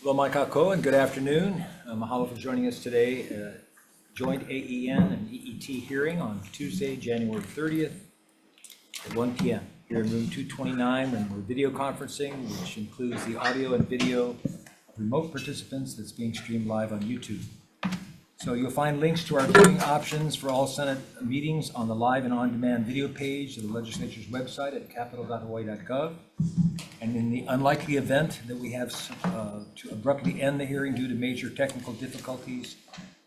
Hello, Mike Ako, and good afternoon. Mahalo for joining us today. Joint AEN and EET hearing on Tuesday, January 30th at 1 p.m. here in room 229, and we're video conferencing, which includes the audio and video of remote participants that's being streamed live on YouTube. So you'll find links to our viewing options for all Senate meetings on the live and on-demand video page of the legislature's website at capitol.hawaii.gov. And in the unlikely event that we have to abruptly end the hearing due to major technical difficulties,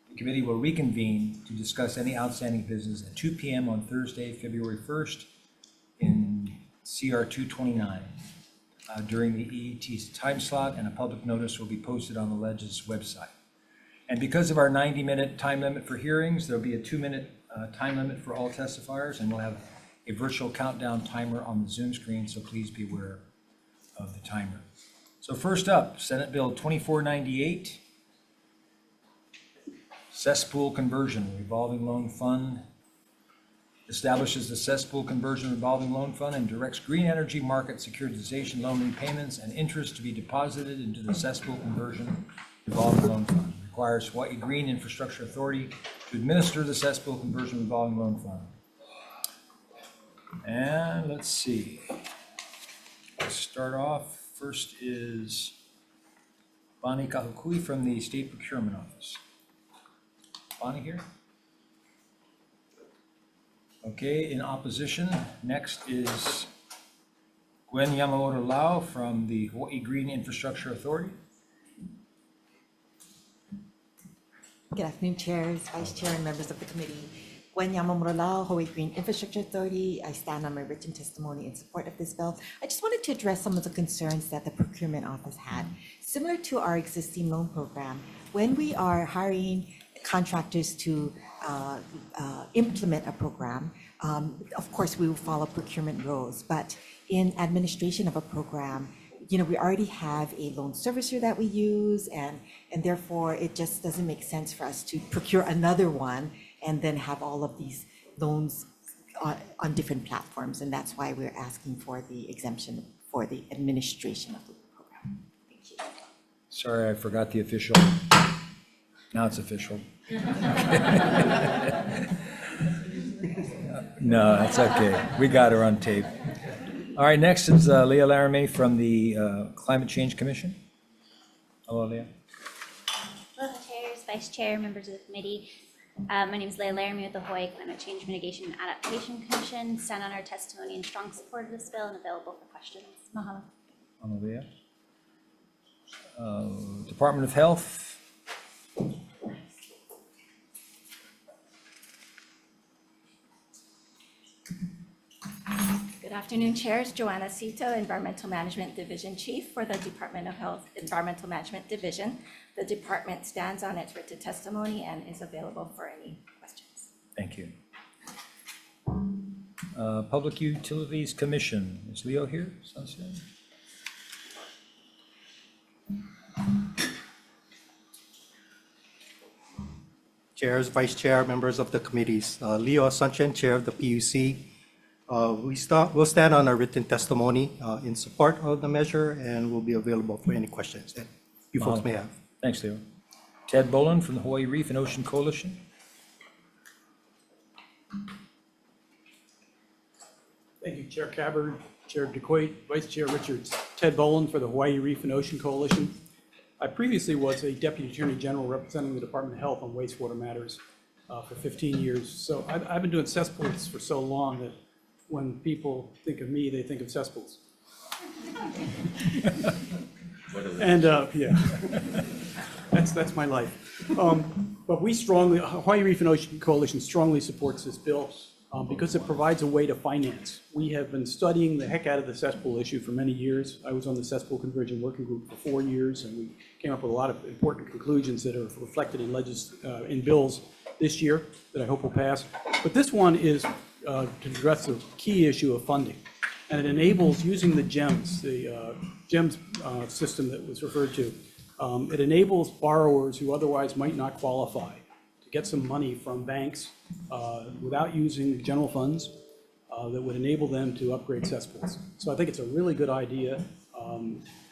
the committee will reconvene to discuss any outstanding business at 2 p.m. on Thursday, February 1st in CR 229 during the EET's time slot, and a public notice will be posted on the Leg's website. And because of our 90-minute time limit for hearings, there'll be a 2-minute time limit for all testifiers, and we'll have a virtual countdown timer on the Zoom screen, so please be aware of the timer. So first up, Senate Bill 2498, cesspool conversion revolving loan fund, establishes the cesspool conversion revolving loan fund and directs green energy market securitization loan repayments and interest to be deposited into the cesspool conversion revolving loan fund. Requires Hawai'i Green Infrastructure Authority to administer the cesspool conversion revolving loan fund. And let's see. Let's start off. First is Bonnie Kahukui from the State Procurement Office. Bonnie here? Okay, in opposition, next is Gwen Yamamoto Lau from the Hawai'i Green Infrastructure Authority. Good afternoon, chairs, vice chair, and members of the committee. Gwen Yamamoto Lau, Hawai'i Green Infrastructure Authority. I stand on my written testimony in support of this bill. I just wanted to address some of the concerns that the procurement office had. Similar to our existing loan program, when we are hiring contractors to implement a program, of course, we will follow procurement rules, but in administration of a program, we already have a loan servicer that we use, and therefore it just doesn't make sense for us to procure another one and then have all of these loans on different platforms. And that's why we're asking for the exemption for the administration of the program. Thank you. Sorry, I forgot the official. Now it's official. No, that's okay. We got her on tape. All right, next is Leah Laramie from the Climate Change Commission. Hello, Leah. Hello, chairs, vice chair, members of the committee. My name is Leah Laramie with the Hawaii Climate Change Mitigation and Adaptation Commission. Stand on our testimony in strong support of this bill and available for questions. Mahalo. Hello, Leah. Department of Health. Good afternoon, chairs. Joanna Sito, Environmental Management Division Chief for the Department of Health Environmental Management Division. The department stands on its written testimony and is available for any questions. Thank you. Public Utilities Commission. Is Leo here? Sunset? Chairs, Vice Chair, members of the committees. Leo Sunchen, Chair of the PUC. We'll stand on our written testimony in support of the measure, and will be available for any questions that you folks may have. Thanks, Leo. Ted Boland from the Hawaii Reef and Ocean Coalition. Thank you, Chair Cabard, Chair DeQuate, Vice Chair Richards. Ted Boland for the Hawaii Reef and Ocean Coalition. I previously was a Deputy Attorney General representing the Department of Health on wastewater matters for 15 years. So I've been doing cesspools for so long that when people think of me, they think of cesspools. And yeah, that's my life. But we strongly, Hawaii Reef and Ocean Coalition strongly supports this bill because it provides a way to finance. We have been studying the heck out of the cesspool issue for many years. I was on the cesspool conversion working group for 4 years, and we came up with a lot of important conclusions that are reflected in bills this year that I hope will pass. But this one is to address the key issue of funding. And it enables, using the GEMS, system that was referred to, it enables borrowers who otherwise might not qualify to get some money from banks without using general funds that would enable them to upgrade cesspools. So I think it's a really good idea.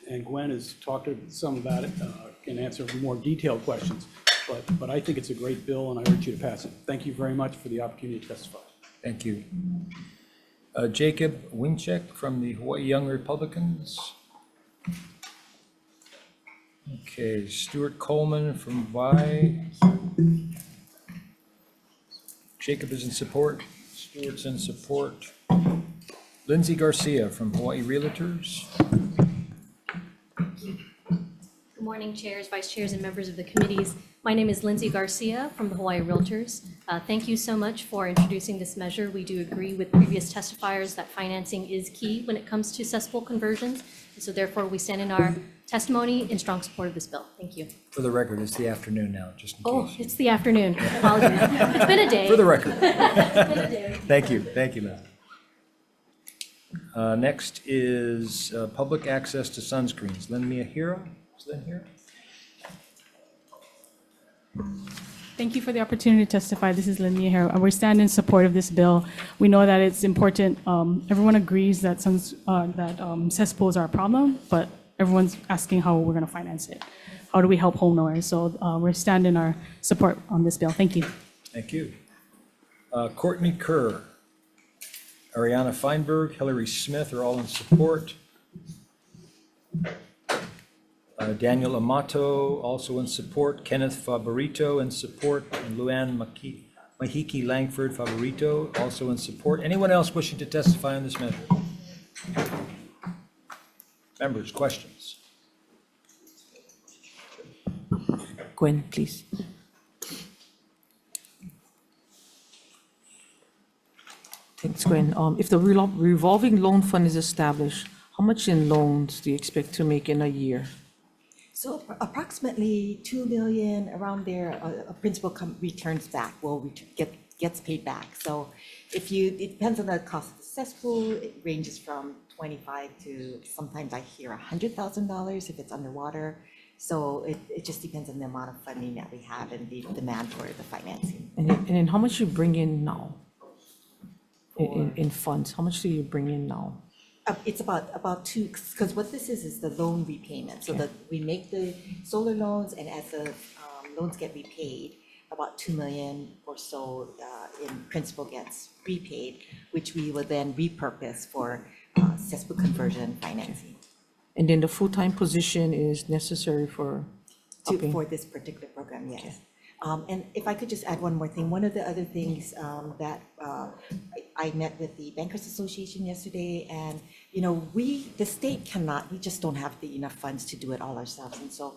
and Gwen has talked some about it, can answer more detailed questions. But I think it's a great bill, and I urge you to pass it. Thank you very much for the opportunity to testify. Thank you. Jacob Winchek from the Hawaii Young Republicans. Okay, Stuart Coleman from Vi. Jacob is in support. Stuart's in support. Lindsay Garcia from Hawaii Realtors. Good morning, chairs, vice chairs, and members of the committees. My name is Lindsay Garcia from the Hawaii Realtors. Thank you so much for introducing this measure. We do agree with previous testifiers that financing is key when it comes to cesspool conversions. And so therefore, we stand in our testimony in strong support of this bill. Thank you. For the record, it's the afternoon now, just in Oh, case. it's the afternoon. Apologies. It's been a day. For the record. It's been a day. Thank you, Lindsay. Next is public access to sunscreens. Lynn Miyahira, is Lynn here? Thank you for the opportunity to testify. This is Lynn here. We stand in support of this bill. We know that it's important. Everyone agrees that cesspools are a problem, but everyone's asking how we're going to finance it. How do we help homeowners? So we're standing our support on this bill. Thank you. Thank you. Courtney Kerr, Ariana Feinberg, Hillary Smith are all in support. Daniel Amato also in support. Kenneth Favorito in support. And Luann Mahiki Langford Favorito also in support. Anyone else wishing to testify on this measure? Members, questions? Gwen, please. Thanks, Gwen. If the revolving loan fund is established, how much in loans do you expect to make in a year? So approximately 2 million, around there, a principal returns back, gets paid back. So it depends on the cost of the cesspool. It ranges from 25 to sometimes I hear $100,000 if it's underwater. So it just depends on the amount of funding that we have and the demand for the financing. And then how much you bring in now? In funds, how much do you bring in now? It's about two, because what this is the loan repayment. So that we make the solar loans, and as the loans get repaid, about 2 million or so in principal gets repaid, which we will then repurpose for cesspool conversion financing. And then the full-time position is necessary for upping? For this particular program, yes. And if I could just add one more thing, one of the other things that I met with the Bankers Association yesterday, and the state cannot, we just don't have enough funds to do it all ourselves. And so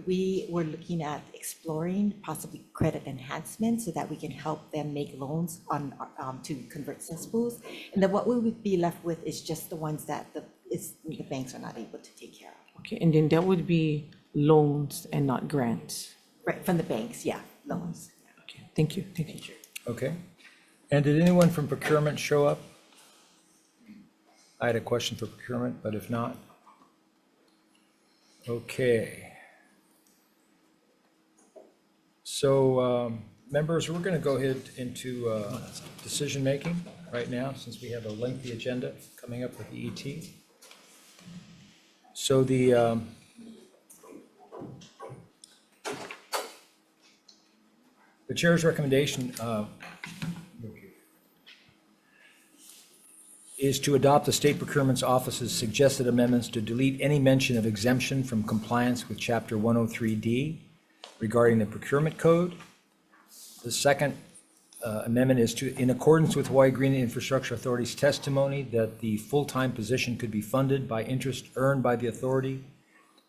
we were looking at exploring possibly credit enhancement so that we can help them make loans on to convert cesspools. And then what we would be left with is just the ones that the banks are not able to take care of. Okay, and then that would be loans and not grants? Right, from the banks, yeah, loans. Okay, thank you. Thank you. Okay. And did anyone from procurement show up? I had a question for procurement, but if not. Okay. So, members, we're going to go ahead into decision-making right now, since we have a lengthy agenda coming up with the ET. So the chair's recommendation is to adopt the State Procurement's Office's suggested amendments to delete any mention of exemption from compliance with Chapter 103D regarding the procurement code. The second amendment is to, in accordance with Hawaii Green Infrastructure Authority's testimony that the full-time position could be funded by interest earned by the authority,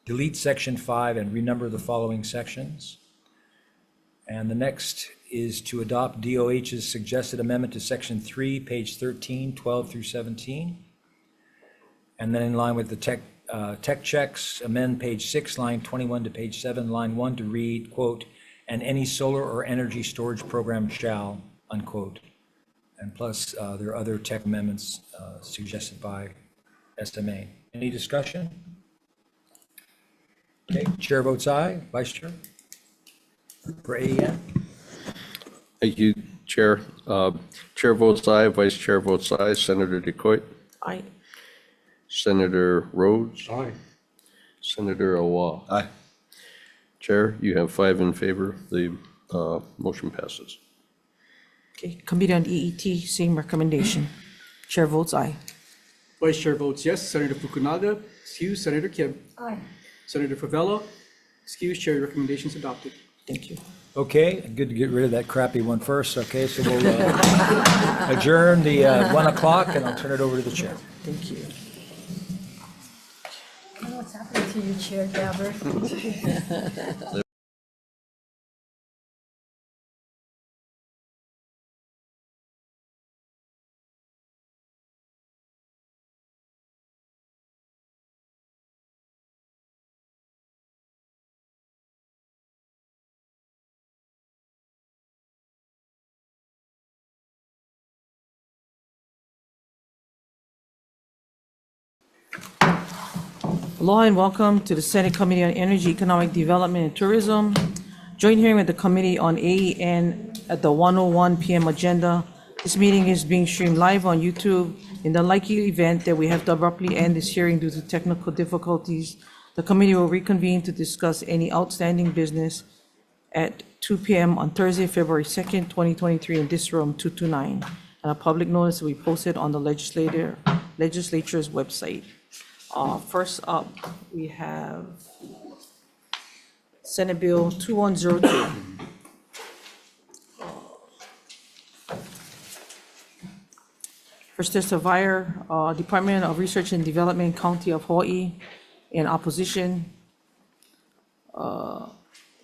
delete Section 5 and renumber the following sections. And the next is to adopt DOH's suggested amendment to Section 3, page 13, 12 through 17. And then in line with the tech checks, amend page 6, line 21 to page 7, line 1 to read, quote, "and any solar or energy storage program shall," unquote. And plus, there are other tech amendments suggested by SMA. Any discussion? Okay, chair votes aye. Vice chair? For AEN? Thank you, Chair. Chair votes aye, Vice Chair votes aye. Senator DeCoit? Aye. Senator Rhodes? Aye. Senator Awa. Aye. Chair, you have 5 in favor. The motion passes. Okay, Committee on EET, same recommendation. Chair votes aye. Vice Chair votes yes. Senator Fukunaga, excuse. Senator Kim. Aye. Senator Favela, excuse. Chair recommendations adopted. Thank you. Okay, good to get rid of that crappy one first. Okay, so we'll adjourn the 1 o'clock, and I'll turn it over to the chair. Thank you. I don't know what's happening to you, Chair Gabbard. Hello and welcome to the Senate Committee on Energy, Economic Development and Tourism. Joint hearing with the Committee on AEN at the 1:01 p.m. agenda. This meeting is being streamed live on YouTube. In the likely event that we have to abruptly end this hearing due to technical difficulties, the committee will reconvene to discuss any outstanding business at 2 p.m. on Thursday, February 2nd, 2023 in this room, 229. And a public notice will be posted on the legislature's website. First up, we have Senate Bill 2102. First testifier, Department of Research and Development, County of Hawaii, in opposition.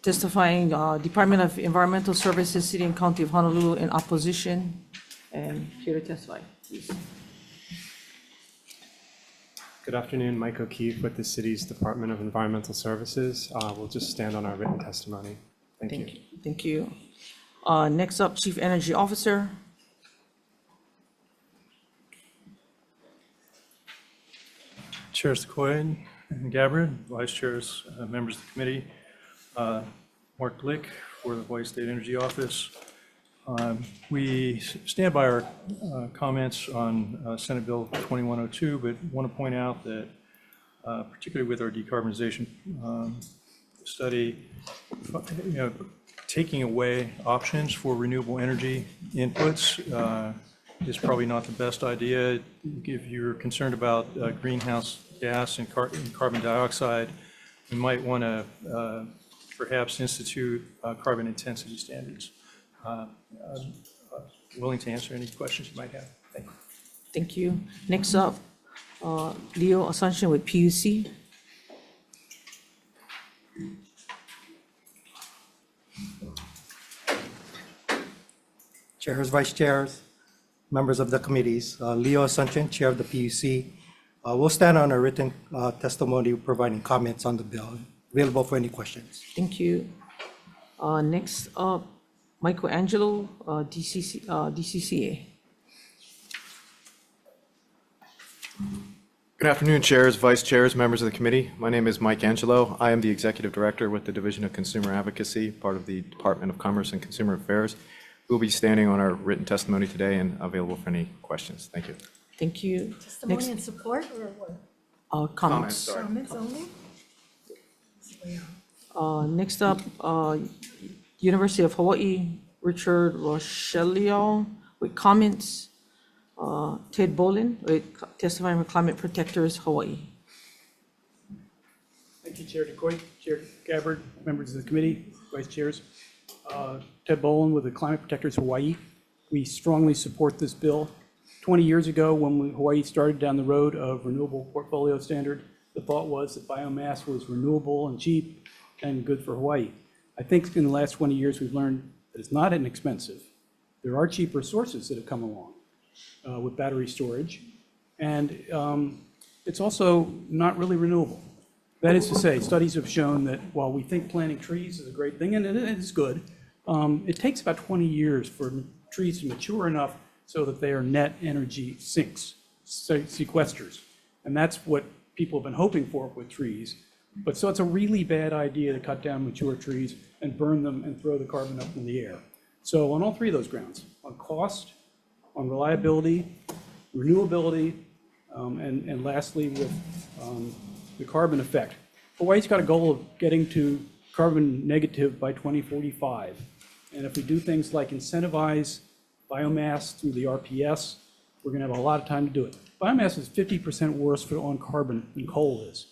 Testifying, Department of Environmental Services, City and County of Honolulu, in opposition. And here to testify, please. Good afternoon, Mike O'Keefe with the city's Department of Environmental Services. We'll just stand on our written testimony. Thank you. Thank you. Next up, Chief Energy Officer. Chairs Coyne and Gabbard, Vice Chairs, members of the committee, Mark Glick for the Hawaii State Energy Office. We stand by our comments on Senate Bill 2102, but want to point out that particularly with our decarbonization study, taking away options for renewable energy inputs is probably not the best idea. If you're concerned about greenhouse gas and carbon dioxide, you might want to perhaps institute carbon intensity standards. I'm willing to answer any questions you might have. Thank you. Thank you. Next up, Leo Asuncion with PUC. Chairs, vice chairs, members of the committees, Leo Asuncion, Chair of the PUC. We'll stand on our written testimony providing comments on the bill, available for any questions. Thank you. Next up, Michael Angelo, DCCA. Good afternoon, chairs, vice chairs, members of the committee. My name is Mike Angelo. I am the executive director with the Division of Consumer Advocacy, part of the Department of Commerce and Consumer Affairs. We'll be standing on our written testimony today and available for any questions. Thank you. Thank you. Testimony and support or what? Comments. Sorry. Comments only? Next up, University of Hawaii, Richard Rochellio with comments. Ted Bolin with testifying with Climate Protectors Hawaii. Thank you, Chair DeCoy, Chair Gabbard, members of the committee, vice chairs. Ted Boland with the Climate Protectors Hawaii. We strongly support this bill. 20 years ago, when Hawaii started down the road of renewable portfolio standard, the thought was that biomass was renewable and cheap and good for Hawaii. I think in the last 20 years, we've learned that it's not inexpensive. There are cheaper sources that have come along with battery storage, and it's also not really renewable. That is to say, studies have shown that while we think planting trees is a great thing, and it is good, it takes about 20 years for trees to mature enough so that they are net energy sinks, sequesters. And that's what people have been hoping for with trees. But so it's a really bad idea to cut down mature trees and burn them and throw the carbon up in the air. So on all three of those grounds, on cost, on reliability, renewability, and lastly with the carbon effect, Hawaii's got a goal of getting to carbon negative by 2045. And if we do things like incentivize biomass through the RPS, we're going to have a lot of time to do it. Biomass is 50% worse on carbon than coal is.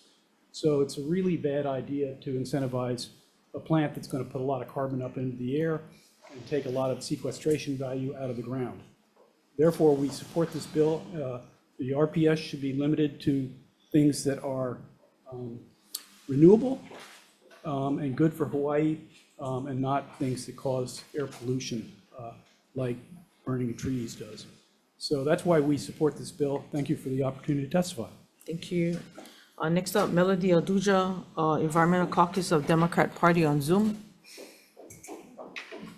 So it's a really bad idea to incentivize a plant that's going to put a lot of carbon up into the air and take a lot of sequestration value out of the ground. Therefore, we support this bill. The RPS should be limited to things that are renewable and good for Hawaii, and not things that cause air pollution like burning trees does. So that's why we support this bill. Thank you for the opportunity to testify. Thank you. Next up, Melody Aduja, Environmental Caucus of Democrat Party on Zoom.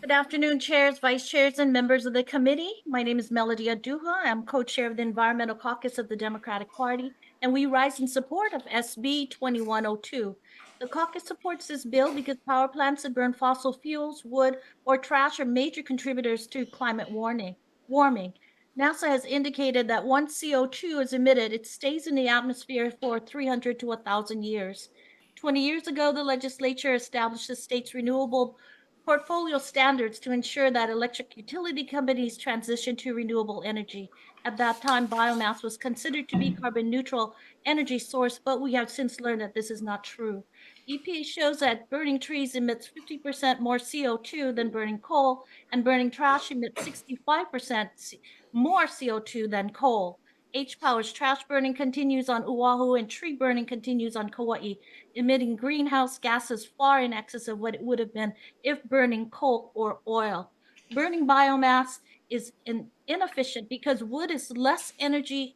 Good afternoon, chairs, vice chairs, and members of the committee. My name is Melody Aduja. I'm co-chair of the Environmental Caucus of the Democratic Party, and we rise in support of SB 2102. The caucus supports this bill because power plants that burn fossil fuels, wood, or trash are major contributors to climate warming. NASA has indicated that once CO2 is emitted, it stays in the atmosphere for 300 to 1,000 years. 20 years ago, the legislature established the state's renewable portfolio standards to ensure that electric utility companies transition to renewable energy. At that time, biomass was considered to be carbon neutral energy source, but we have since learned that this is not true. EPA shows that burning trees emits 50% more CO2 than burning coal, and burning trash emits 65% more CO2 than coal. H-Power's trash burning continues on Oahu and tree burning continues on Kauai, emitting greenhouse gases far in excess of what it would have been if burning coal or oil. Burning biomass is inefficient because wood is a less energy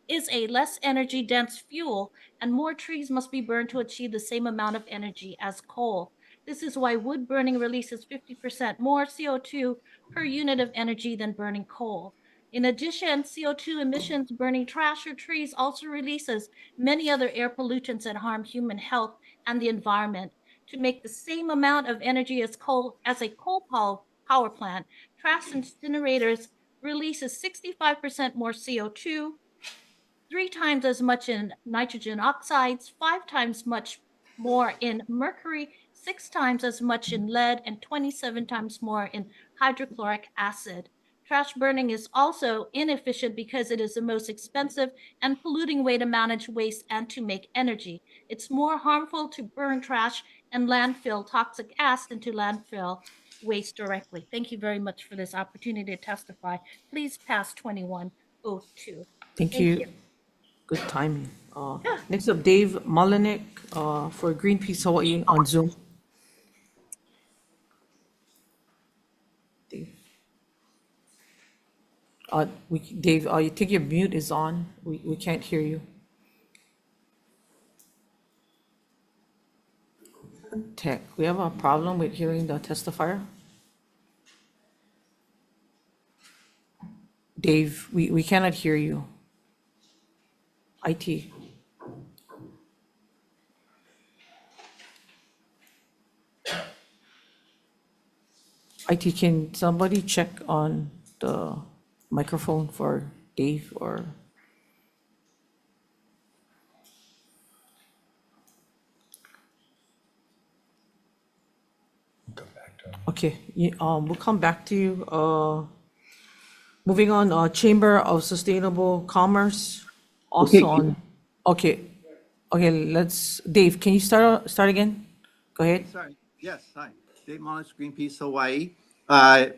dense fuel, and more trees must be burned to achieve the same amount of energy as coal. This is why wood burning releases 50% more CO2 per unit of energy than burning coal. In addition, CO2 emissions burning trash or trees also releases many other air pollutants that harm human health and the environment. To make the same amount of energy as a coal power plant, trash incinerators releases 65% more CO2, 3 times as much in nitrogen oxides, 5 times much more in mercury, 6 times as much in lead, and 27 times more in hydrochloric acid. Trash burning is also inefficient because it is the most expensive and polluting way to manage waste and to make energy. It's more harmful to burn trash and landfill toxic gas than to landfill waste directly. Thank you very much for this opportunity to testify. Please pass 2102. Thank you. Good timing. Next up, Dave Malinek for Greenpeace Hawaii on Zoom. Dave. Dave, you think your mute is on? We can't hear you. Tech, we have a problem with hearing the testifier? Dave, we cannot hear you. IT. IT, can somebody check on the microphone for Dave or? Okay, we'll come back to you. Moving on, Chamber of Sustainable Commerce, also on, okay, Dave, can you start again? Go ahead. Sorry, yes, hi, Dave Mollis, Greenpeace Hawaii.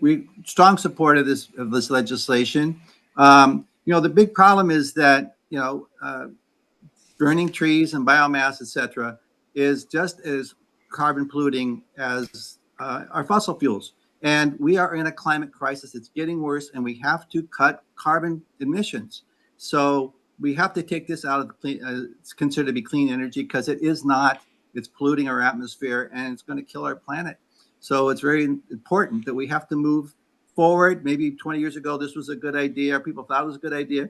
We strong support of this legislation. The big problem is that, burning trees and biomass, et cetera, is just as carbon polluting as our fossil fuels. And we are in a climate crisis. It's getting worse, and we have to cut carbon emissions. So we have to take this out of the it's considered to be clean energy because it is not. It's polluting our atmosphere, and it's going to kill our planet. So it's very important that we have to move forward. Maybe 20 years ago, this was a good idea. People thought it was a good idea.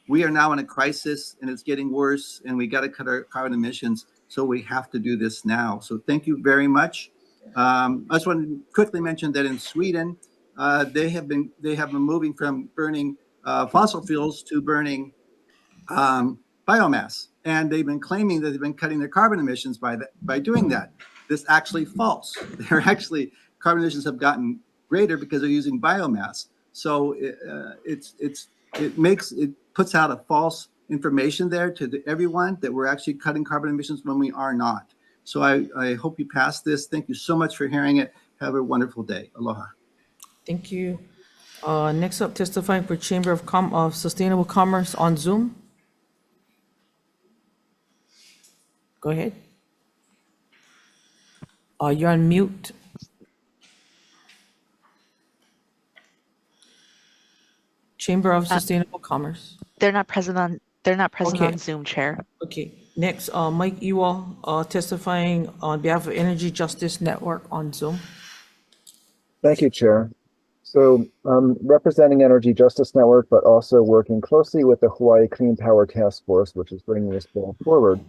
We are now in a crisis, and it's getting worse, and we got to cut our carbon emissions. So we have to do this now. So thank you very much. I just want to quickly mention that in Sweden, they have been moving from burning fossil fuels to burning biomass, And they've been claiming that they've been cutting their carbon emissions by doing that. This is actually false. They're actually, carbon emissions have gotten greater because they're using biomass. So it puts out a false information there to everyone that we're actually cutting carbon emissions when we are not. So I hope you pass this. Thank you so much for hearing it. Have a wonderful day. Aloha. Thank you. Next up, testifying for Chamber of Sustainable Commerce on Zoom. Go ahead. You're on mute. Chamber of Sustainable Commerce. They're not present on Okay. Zoom, Chair. Okay, next, Mike Ewell, testifying on behalf of Energy Justice Network on Zoom. Thank you, Chair. So representing Energy Justice Network, but also working closely with the Hawaii Clean Power Task Force, which is bringing this bill forward.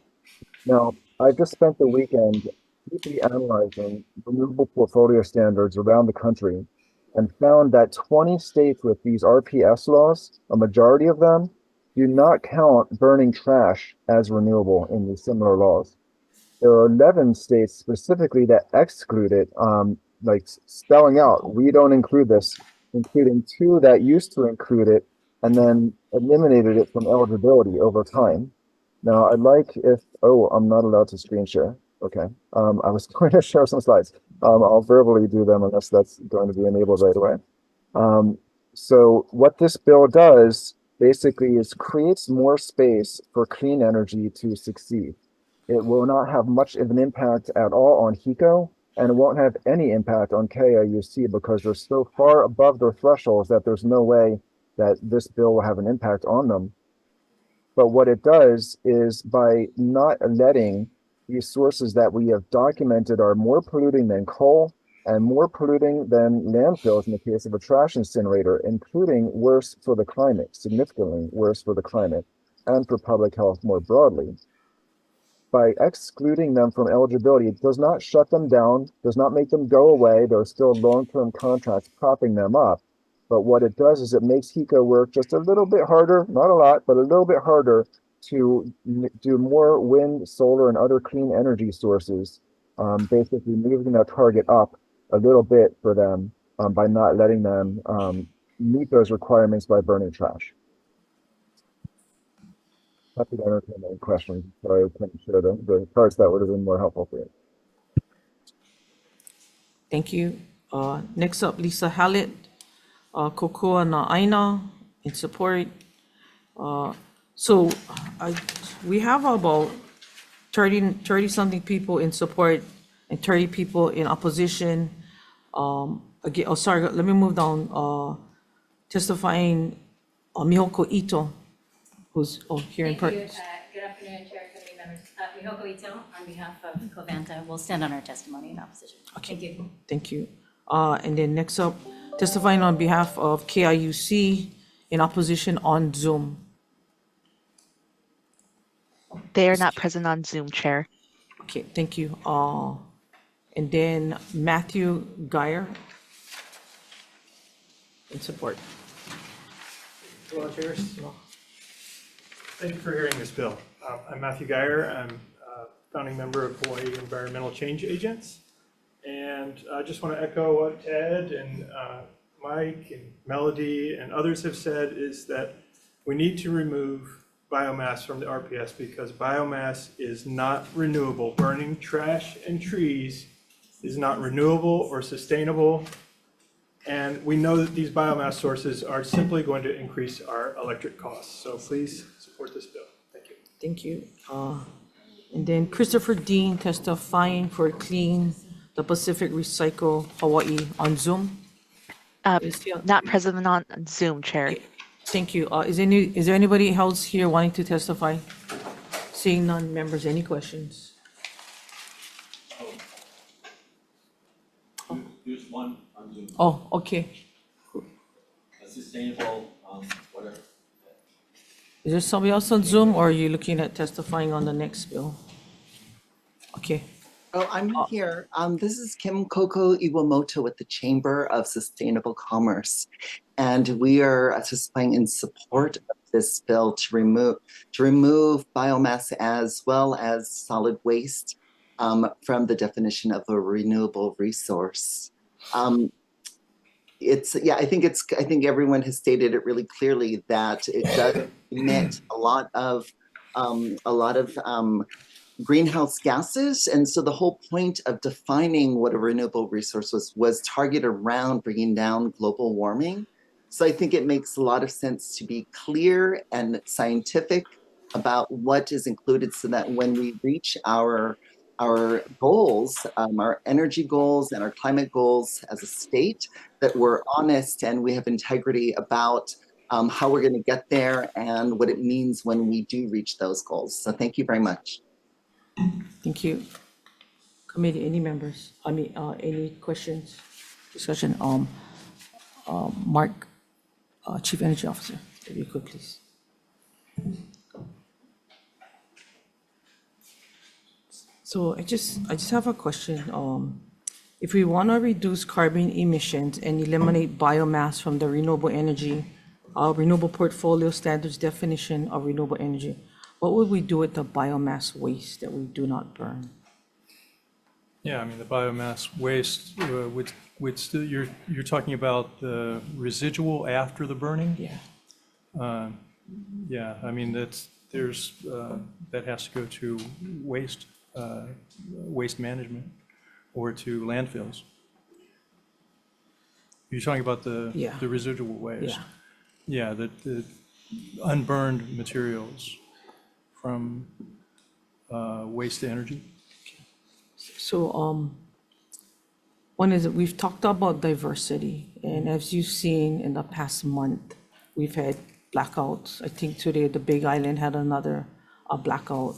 Now, I just spent the weekend deeply analyzing renewable portfolio standards around the country and found that 20 states with these RPS laws, a majority of them, do not count burning trash as renewable in these similar laws. There are 11 states specifically that exclude it, like spelling out, we don't include this, including 2 that used to include it and then eliminated it from eligibility over time. Now, I'd like I'm not allowed to screen share. Okay, I was going to share some slides. I'll verbally do them unless that's going to be enabled right away. So what this bill does basically is creates more space for clean energy to succeed. It will not have much of an impact at all on HECO, and it won't have any impact on KIUC because they're so far above their thresholds that there's no way that this bill will have an impact on them. But what it does is by not letting these sources that we have documented are more polluting than coal and more polluting than landfills in the case of a trash incinerator, including worse for the climate, significantly worse for the climate and for public health more broadly. By excluding them from eligibility, it does not shut them down, does not make them go away. There are still long-term contracts propping them up. But what it does is it makes HECO work just a little bit harder, not a lot, but a little bit harder to do more wind, solar, and other clean energy sources, basically moving that target up a little bit for them by not letting them meet those requirements by burning trash. Happy to entertain any questions. Sorry, I couldn't share the parts that would have been more helpful for you. Thank you. Next up, Lisa Hallett, Kokoa na Aina in support. We have about 30 something people in support and 30 people in opposition. Again, sorry, let me move down. Testifying Mihoko Ito, who's here in person. Good afternoon, Chair, committee members. Mihoko Ito, on behalf of Covanta, will stand on our testimony in opposition. Okay. Thank you. Thank you. And then next up, testifying on behalf of KIUC in opposition on Zoom. They are not present on Zoom, Chair. Okay, thank you. And then Matthew Geyer in support. Hello, chairs. Thank you for hearing this bill. I'm Matthew Geyer. I'm a founding member of Hawaii Environmental Change Agents. And I just want to echo what Ted and Mike and Melody and others have said is that we need to remove biomass from the RPS because biomass is not renewable. Burning trash and trees is not renewable or sustainable. And we know that these biomass sources are simply going to increase our electric costs. So please support this bill. Thank you. Thank you. And then Christopher Dean testifying for Clean the Pacific Recycle Hawaii on Zoom. Not present on Zoom, Chair. Okay. Thank you. Is there anybody else here wanting to testify? Seeing none, members, any questions? Use one on Zoom. Oh, okay. A sustainable, whatever. Is there somebody else on Zoom or are you looking at testifying on the next bill? Okay. Oh, I'm here. This is Kim Koko Iwamoto with the Chamber of Sustainable Commerce. And we are testifying in support of this bill to remove biomass as well as solid waste from the definition of a renewable resource. I think everyone has stated it really clearly that it does emit a lot of greenhouse gases. And so the whole point of defining what a renewable resource was targeted around bringing down global warming. So I think it makes a lot of sense to be clear and scientific about what is included so that when we reach our goals, our energy goals and our climate goals as a state, that we're honest and we have integrity about how we're going to get there and what it means when we do reach those goals. So thank you very much. Thank you. Committee, any members? Any questions, discussion? Mark, Chief Energy Officer, if you could, please. So I just have a question. If we want to reduce carbon emissions and eliminate biomass from the renewable energy, renewable portfolio standards definition of renewable energy, what would we do with the biomass waste that we do not burn? Yeah, I mean, the biomass waste would still, you're talking about the residual after the burning? Yeah. Yeah, I mean, that has to go to waste management or to landfills. You're talking about the residual waste? Yeah, the unburned materials from waste to energy. So one is that we've talked about diversity, and as you've seen in the past month, we've had blackouts. I think today the Big Island had another blackout.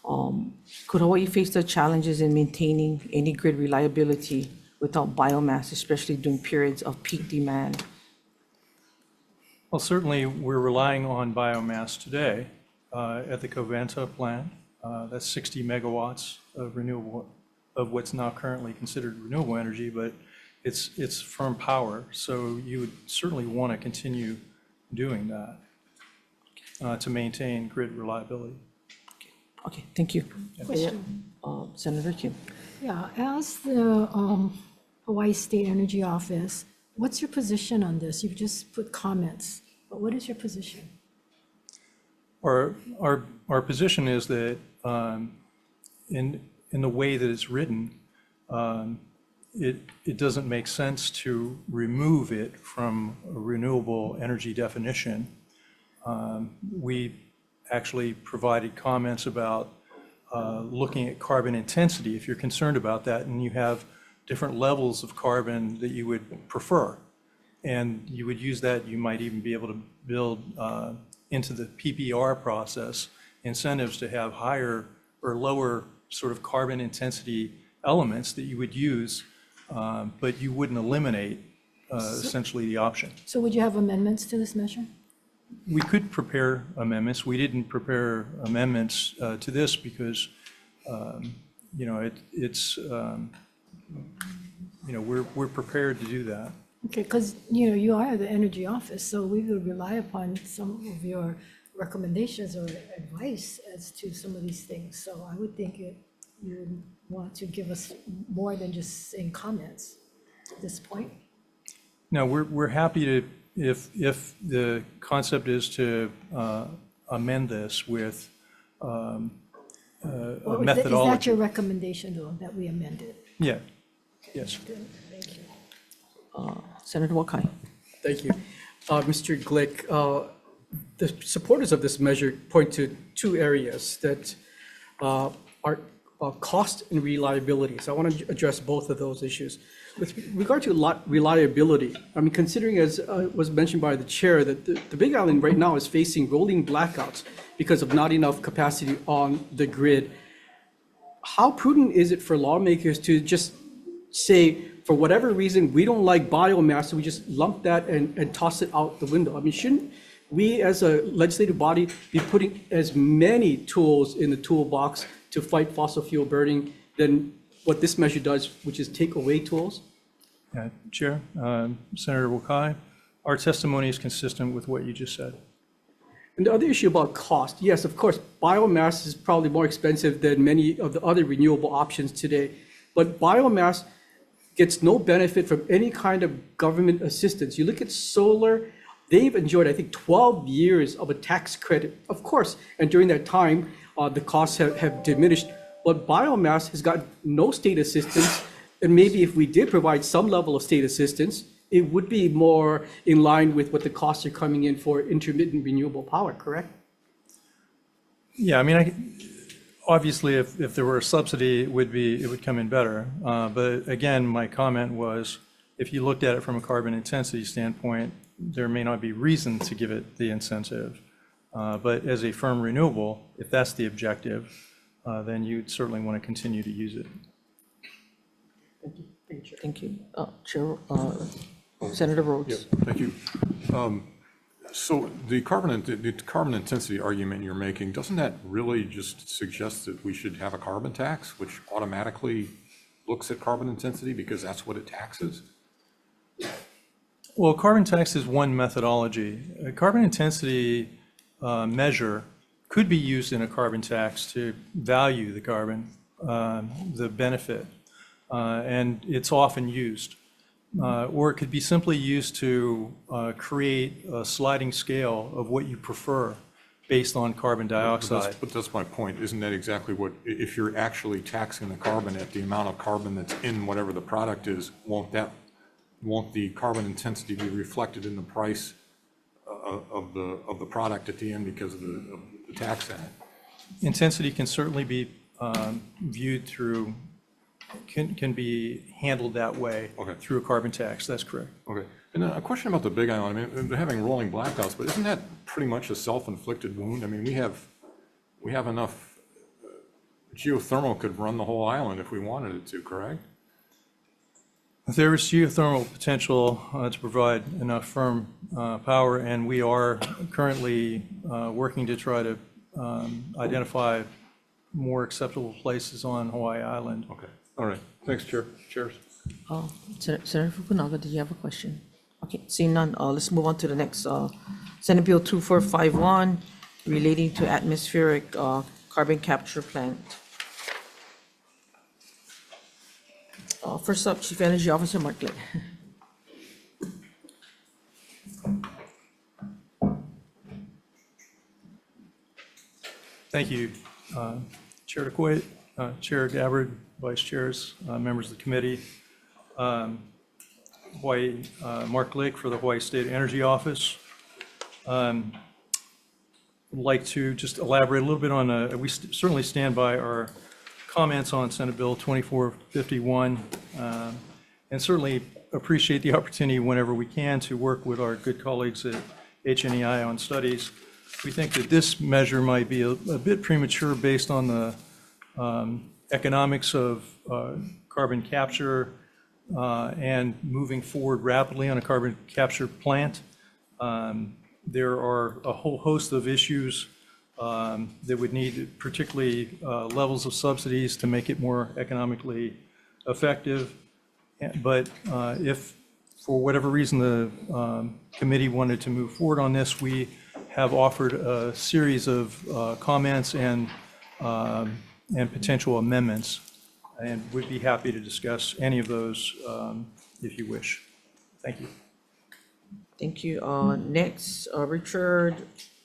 Could Hawaii face the challenges in maintaining any grid reliability without biomass, especially during periods of peak demand? Well, certainly we're relying on biomass today at the Covanta plant. That's 60 megawatts of renewable, of what's now currently considered renewable energy, but it's firm power. So you would certainly want to continue doing that to maintain grid reliability. Okay, thank you. Question. Senator Kim. Yeah, as the Hawaii State Energy Office, what's your position on this? You've just put comments, but what is your position? Our position is that in the way that it's written, it doesn't make sense to remove it from a renewable energy definition. We actually provided comments about looking at carbon intensity, if you're concerned about that, and you have different levels of carbon that you would prefer. And you would use that, you might even be able to build into the PPR process incentives to have higher or lower sort of carbon intensity elements that you would use, but you wouldn't eliminate essentially the option. So would you have amendments to this measure? We could prepare amendments. We didn't prepare amendments to this because, we're prepared to do that. Okay, because, you are the Energy Office, so we will rely upon some of your recommendations or advice as to some of these things. So I would think you would want to give us more than just saying comments at this point. No, we're happy to, if the concept is to amend this with a methodology. Is that your recommendation, though, that we amend it? Yeah, yes. Good, thank you. Senator Wakai. Thank you. Mr. Glick, the supporters of this measure point to two areas that are cost and reliability. So I want to address both of those issues. With regard to reliability, I mean, considering, as was mentioned by the chair, that the Big Island right now is facing rolling blackouts because of not enough capacity on the grid, how prudent is it for lawmakers to just say, for whatever reason, we don't like biomass, so we just lump that and toss it out the window? I mean, shouldn't we as a legislative body be putting as many tools in the toolbox to fight fossil fuel burning than what this measure does, which is take away tools? Yeah, Chair, Senator Wakai, our testimony is consistent with what you just said. And the other issue about cost, yes, of course, biomass is probably more expensive than many of the other renewable options today. But biomass gets no benefit from any kind of government assistance. You look at solar, they've enjoyed, I think, 12 years of a tax credit, of course. And during that time, the costs have diminished. But biomass has got no state assistance. And maybe if we did provide some level of state assistance, it would be more in line with what the costs are coming in for intermittent renewable power, correct? Yeah, I mean, obviously, if there were a subsidy, it would come in better. But again, my comment was, if you looked at it from a carbon intensity standpoint, there may not be reason to give it the incentive. But as a firm renewable, if that's the objective, then you'd certainly want to continue to use it. Thank you. Chair, Senator Rhodes. Yeah, thank you. So the carbon intensity argument you're making, doesn't that really just suggest that we should have a carbon tax, which automatically looks at carbon intensity because that's what it taxes? Well, carbon tax is one methodology. A carbon intensity measure could be used in a carbon tax to value the carbon, the benefit, and it's often used. Or it could be simply used to create a sliding scale of what you prefer based on carbon dioxide. But that's my point. Isn't that exactly what, if you're actually taxing the carbon at the amount of carbon that's in whatever the product is, won't the carbon intensity be reflected in the price of the product at the end because of the tax on it? Intensity can certainly be viewed through, can be handled that way through a carbon tax. That's correct. Okay. And a question about the Big Island. I mean, they're having rolling blackouts, but isn't that pretty much a self-inflicted wound? I mean, we have enough geothermal could run the whole island if we wanted it to, correct? There is geothermal potential to provide enough firm power, and we are currently working to try to identify more acceptable places on Hawaii Island. Okay. All right. Thanks, Chair. Chairs. Senator Fukunaga, did you have a question? Okay, seeing none, let's move on to the next, Senate Bill 2451, relating to atmospheric carbon capture plant. First up, Chief Energy Officer Mark Glick. Thank you, Chair DeCoit, Chair Gabbard, Vice Chairs, members of the committee. Mark Glick for the Hawaii State Energy Office. Would like to just elaborate a little bit on, we certainly stand by our comments on Senate Bill 2451, and certainly appreciate the opportunity whenever we can to work with our good colleagues at HNEI on studies. We think that this measure might be a bit premature based on the economics of carbon capture and moving forward rapidly on a carbon capture plant. There are a whole host of issues that would need particularly levels of subsidies to make it more economically effective. But if for whatever reason the committee wanted to move forward on this, we have offered a series of comments and potential amendments, and would be happy to discuss any of those if you wish. Thank you. Thank you. Next, Richard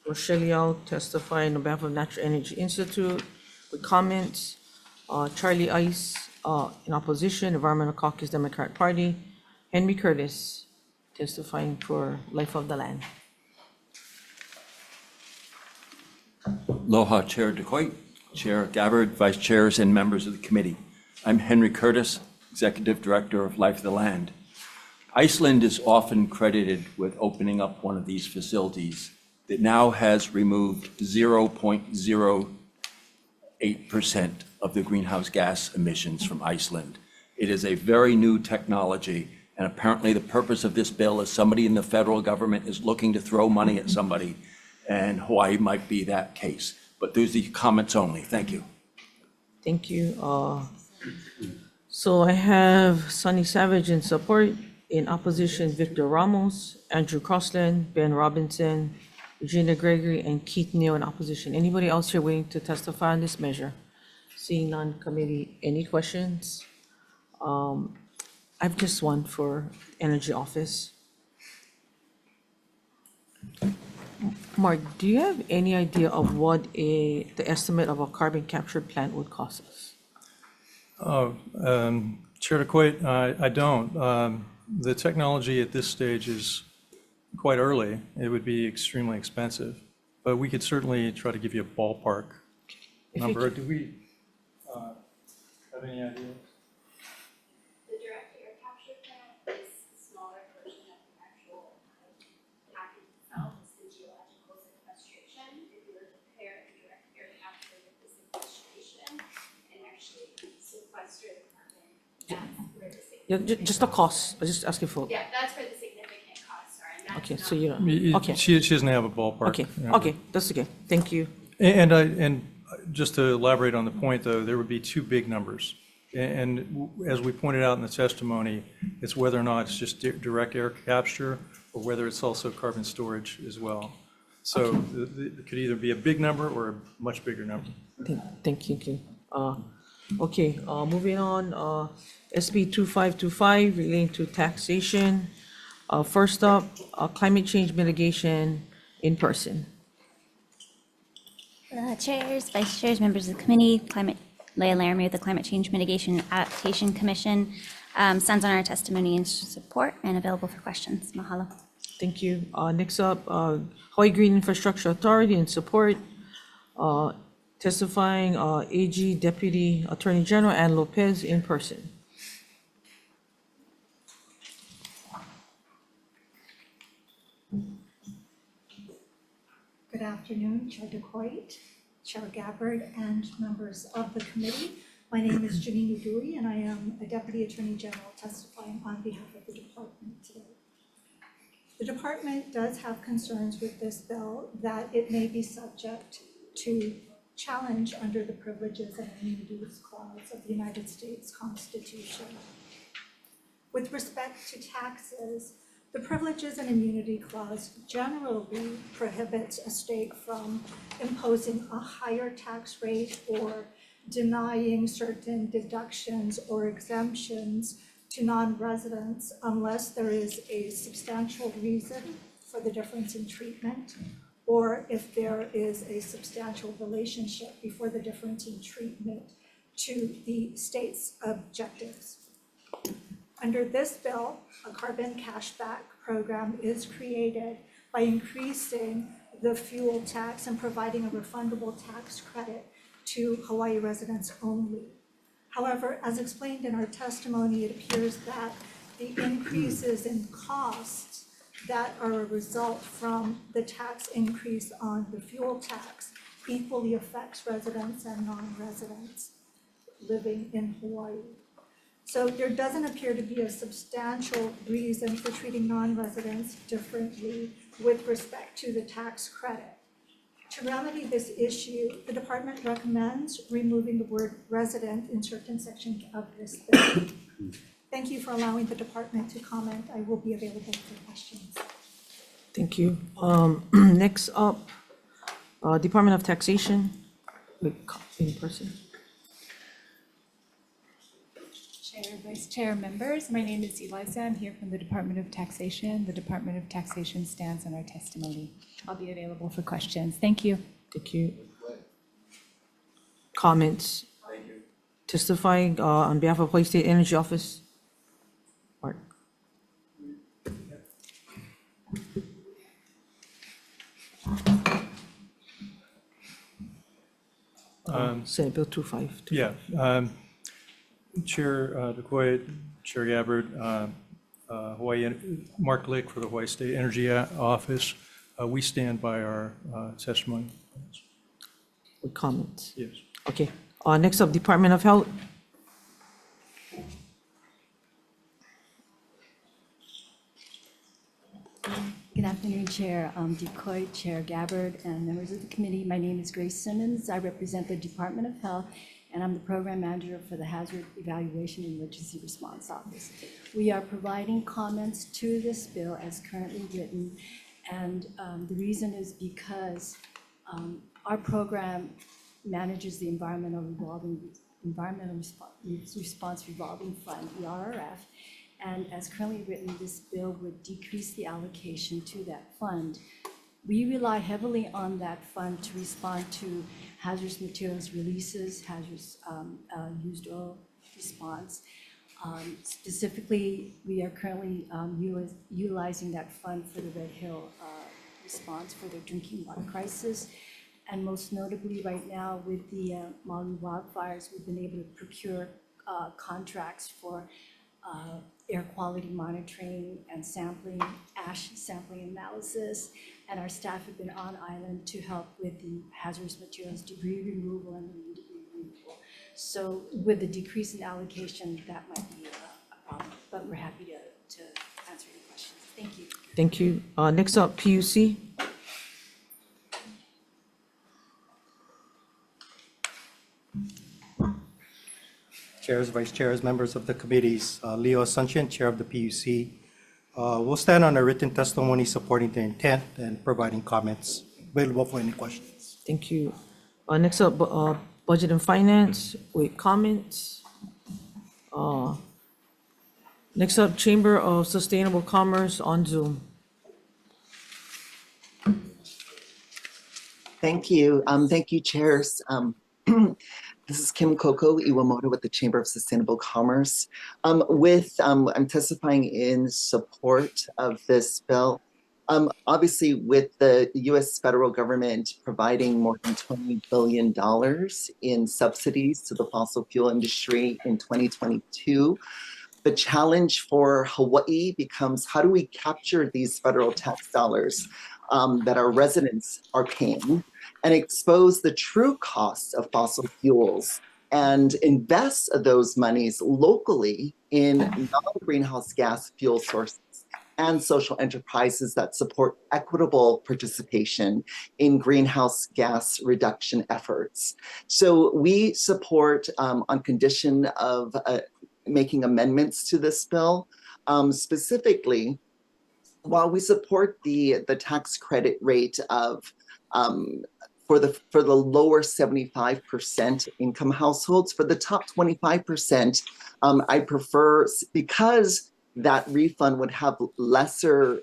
Rochelle testifying on behalf of Natural Energy Institute with comments. Charlie Ice in opposition, Environmental Caucus Democrat Party. Henry Curtis testifying for Life of the Land. Aloha, Chair DeCoit, Chair Gabbard, Vice Chairs, and members of the committee. I'm Henry Curtis, Executive Director of Life of the Land. Iceland is often credited with opening up one of these facilities that now has removed 0.08% of the greenhouse gas emissions from Iceland. It is a very new technology, and apparently the purpose of this bill is somebody in the federal government is looking to throw money at somebody, and Hawaii might be that case. But those are the comments only. Thank you. Thank you. So I have Sonny Savage in support. In opposition, Victor Ramos, Andrew Crossland, Ben Robinson, Regina Gregory, and Keith Neal in opposition. Anybody else here waiting to testify on this measure? Seeing none, committee, any questions? I have just one for Energy Office. Mark, do you have any idea of what the estimate of a carbon capture plant would cost us? Chair DeQuate, I don't. The technology at this stage is quite early. It would be extremely expensive, but we could certainly try to give you a ballpark number. Do we have any ideas? The direct air capture plant is a smaller version of the actual package itself. It's the geological sequestration. If you were to pair the direct air capture with the sequestration and actually sequester the carbon, that's where the significant. Just the cost, I just asking for. Yeah, that's where the significant costs are, and that's Okay, not. so you don't, okay. She doesn't have a ballpark. Okay, Yeah. okay, that's okay, thank you. And just to elaborate on the point, though, there would be two big numbers. And as we pointed out in the testimony, it's whether or not it's just direct air capture or whether it's also carbon storage as well. So it could either be a big number or a much bigger number. Thank you. Okay, moving on, SB 2525 relating to taxation. First up, climate change mitigation in person. Chairs, vice chairs, members of the committee, Leah Laramie with the Climate Change Mitigation Adaptation Commission stands on our testimony in support and available for questions. Mahalo. Thank you. Next up, Hawaii Green Infrastructure Authority in support. Testifying, AG Deputy Attorney General Ann Lopez in person. Good afternoon, Chair DeQuate, Chair Gabbard, and members of the committee. My name is Janine Udui, and I am a Deputy Attorney General testifying on behalf of the department today. The department does have concerns with this bill that it may be subject to challenge under the Privileges and Immunities Clause of the United States Constitution. With respect to taxes, the Privileges and Immunity Clause generally prohibits a state from imposing a higher tax rate or denying certain deductions or exemptions to non-residents unless there is a substantial reason for the difference in treatment, or if there is a substantial relationship before the difference in treatment to the state's objectives. Under this bill, a carbon cashback program is created by increasing the fuel tax and providing a refundable tax credit to Hawaii residents only. However, as explained in our testimony, it appears that the increases in costs that are a result from the tax increase on the fuel tax equally affects residents and non-residents living in Hawaii. So there doesn't appear to be a substantial reason for treating non-residents differently with respect to the tax credit. To remedy this issue, the department recommends removing the word resident in certain sections of this bill. Thank you for allowing the department to comment. I will be available for questions. Thank you. Next up, Department of Taxation, in person. Chair, Vice Chair, members, my name is Eliza. I'm here from the Department of Taxation. The Department of Taxation stands on our testimony. I'll be available for questions. Thank you. Thank you. Comments? Thank you. Testifying on behalf of Hawaii State Energy Office. Mark. Senate Bill 25. Yeah. Chair DeQuate, Chair Gabbard, Mark Lick for the Hawaii State Energy Office. We stand by our testimony. With comments? Yes. Okay. Next up, Department of Health. Good afternoon, Chair DeQuate, Chair Gabbard, and members of the committee. My name is Grace Simmons. I represent the Department of Health, and I'm the Program Manager for the Hazard Evaluation and Emergency Response Office. We are providing comments to this bill as currently written, And the reason is because our program manages the Environmental Response Revolving Fund, ERRF. And as currently written, this bill would decrease the allocation to that fund. We rely heavily on that fund to respond to hazardous materials releases, hazardous used oil response. Specifically, we are currently utilizing that fund for the Red Hill response for their drinking water crisis. And most notably right now with the Maui wildfires, we've been able to procure contracts for air quality monitoring and sampling, ash sampling analysis. And our staff have been on island to help with the hazardous materials debris removal and marine debris removal. So with the decrease in allocation, that might be a problem, but we're happy to answer your questions. Thank you. Thank you. Next up, PUC. Chairs, vice chairs, members of the committees, Leo Asuncion, chair of the PUC. We'll stand on a written testimony supporting the intent and providing comments available for any questions. Thank you. Next up, Budget and Finance with comments. Next up, Chamber of Sustainable Commerce on Zoom. Thank you. Thank you, chairs. This is Kim Koko Iwamoto with the Chamber of Sustainable Commerce. I'm testifying in support of this bill. Obviously, with the US federal government providing more than $20 billion in subsidies to the fossil fuel industry in 2022, the challenge for Hawaii becomes how do we capture these federal tax dollars that our residents are paying and expose the true costs of fossil fuels and invest those monies locally in non-greenhouse gas fuel sources and social enterprises that support equitable participation in greenhouse gas reduction efforts. So we support on condition of making amendments to this bill. Specifically, while we support the tax credit rate of for the lower 75% income households, for the top 25%, I prefer, because that refund would have lesser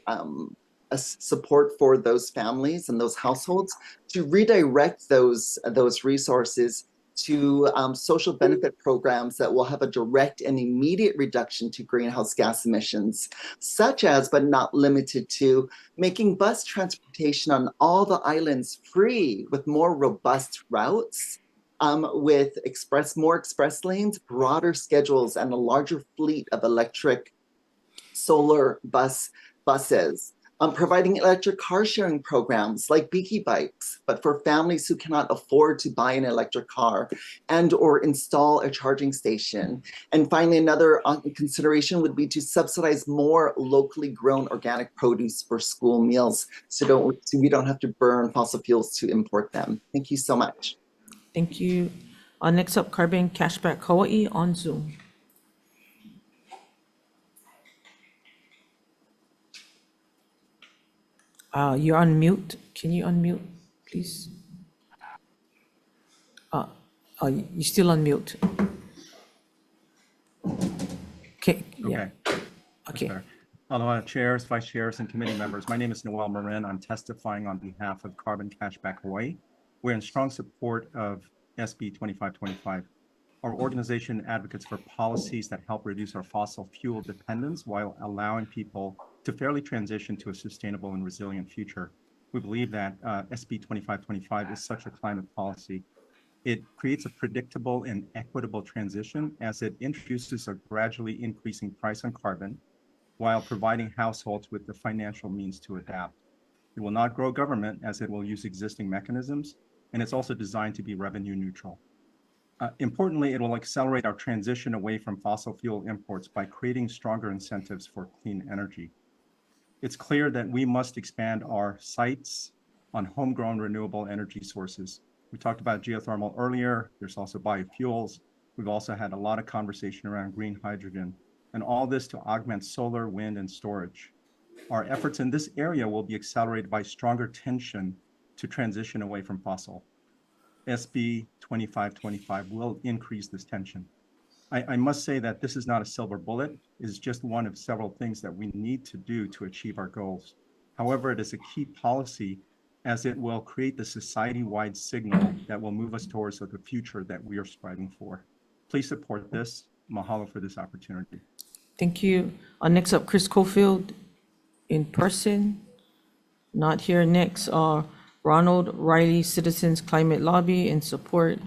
support for those families and those households, to redirect those resources to social benefit programs that will have a direct and immediate reduction to greenhouse gas emissions, such as, but not limited to, making bus transportation on all the islands free with more robust routes, with more express lanes, broader schedules, and a larger fleet of electric solar buses. Providing electric car sharing programs like Beaky Bikes, but for families who cannot afford to buy an electric car and or install a charging station. And finally, another consideration would be to subsidize more locally grown organic produce for school meals so we don't have to burn fossil fuels to import them. Thank you so much. Thank you. Next up, Carbon Cashback Hawaii on Zoom. You're on mute. Can you unmute, please? You're still on mute. Okay, yeah. Okay. Aloha, chairs, vice chairs, and committee members. My name is Noel Marin. I'm testifying on behalf of Carbon Cashback Hawaii. We're in strong support of SB 2525. Our organization advocates for policies that help reduce our fossil fuel dependence while allowing people to fairly transition to a sustainable and resilient future. We believe that SB 2525 is such a climate policy. It creates a predictable and equitable transition as it introduces a gradually increasing price on carbon while providing households with the financial means to adapt. It will not grow government as it will use existing mechanisms, and it's also designed to be revenue neutral. Importantly, it will accelerate our transition away from fossil fuel imports by creating stronger incentives for clean energy. It's clear that we must expand our sites on homegrown renewable energy sources. We talked about geothermal earlier. There's also biofuels. We've also had a lot of conversation around green hydrogen, and all this to augment solar, wind, and storage. Our efforts in this area will be accelerated by stronger tension to transition away from fossil. SB 2525 will increase this tension. I must say that this is not a silver bullet. It's just one of several things that we need to do to achieve our goals. However, it is a key policy as it will create the society-wide signal that will move us towards the future that we are striving for. Please support this. Mahalo for this opportunity. Thank you. Next up, Chris Cofield in person. Not here. Next, Ronald Riley, Citizens Climate Lobby in support.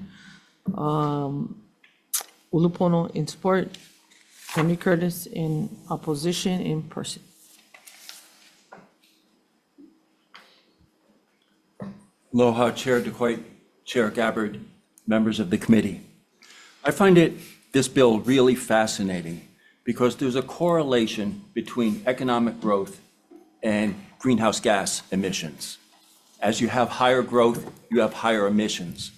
Ulupono in support. Henry Curtis in opposition in person. Aloha, Chair DeCoit, Chair Gabbard, members of the committee. I find this bill really fascinating because there's a correlation between economic growth and greenhouse gas emissions. As you have higher growth, you have higher emissions.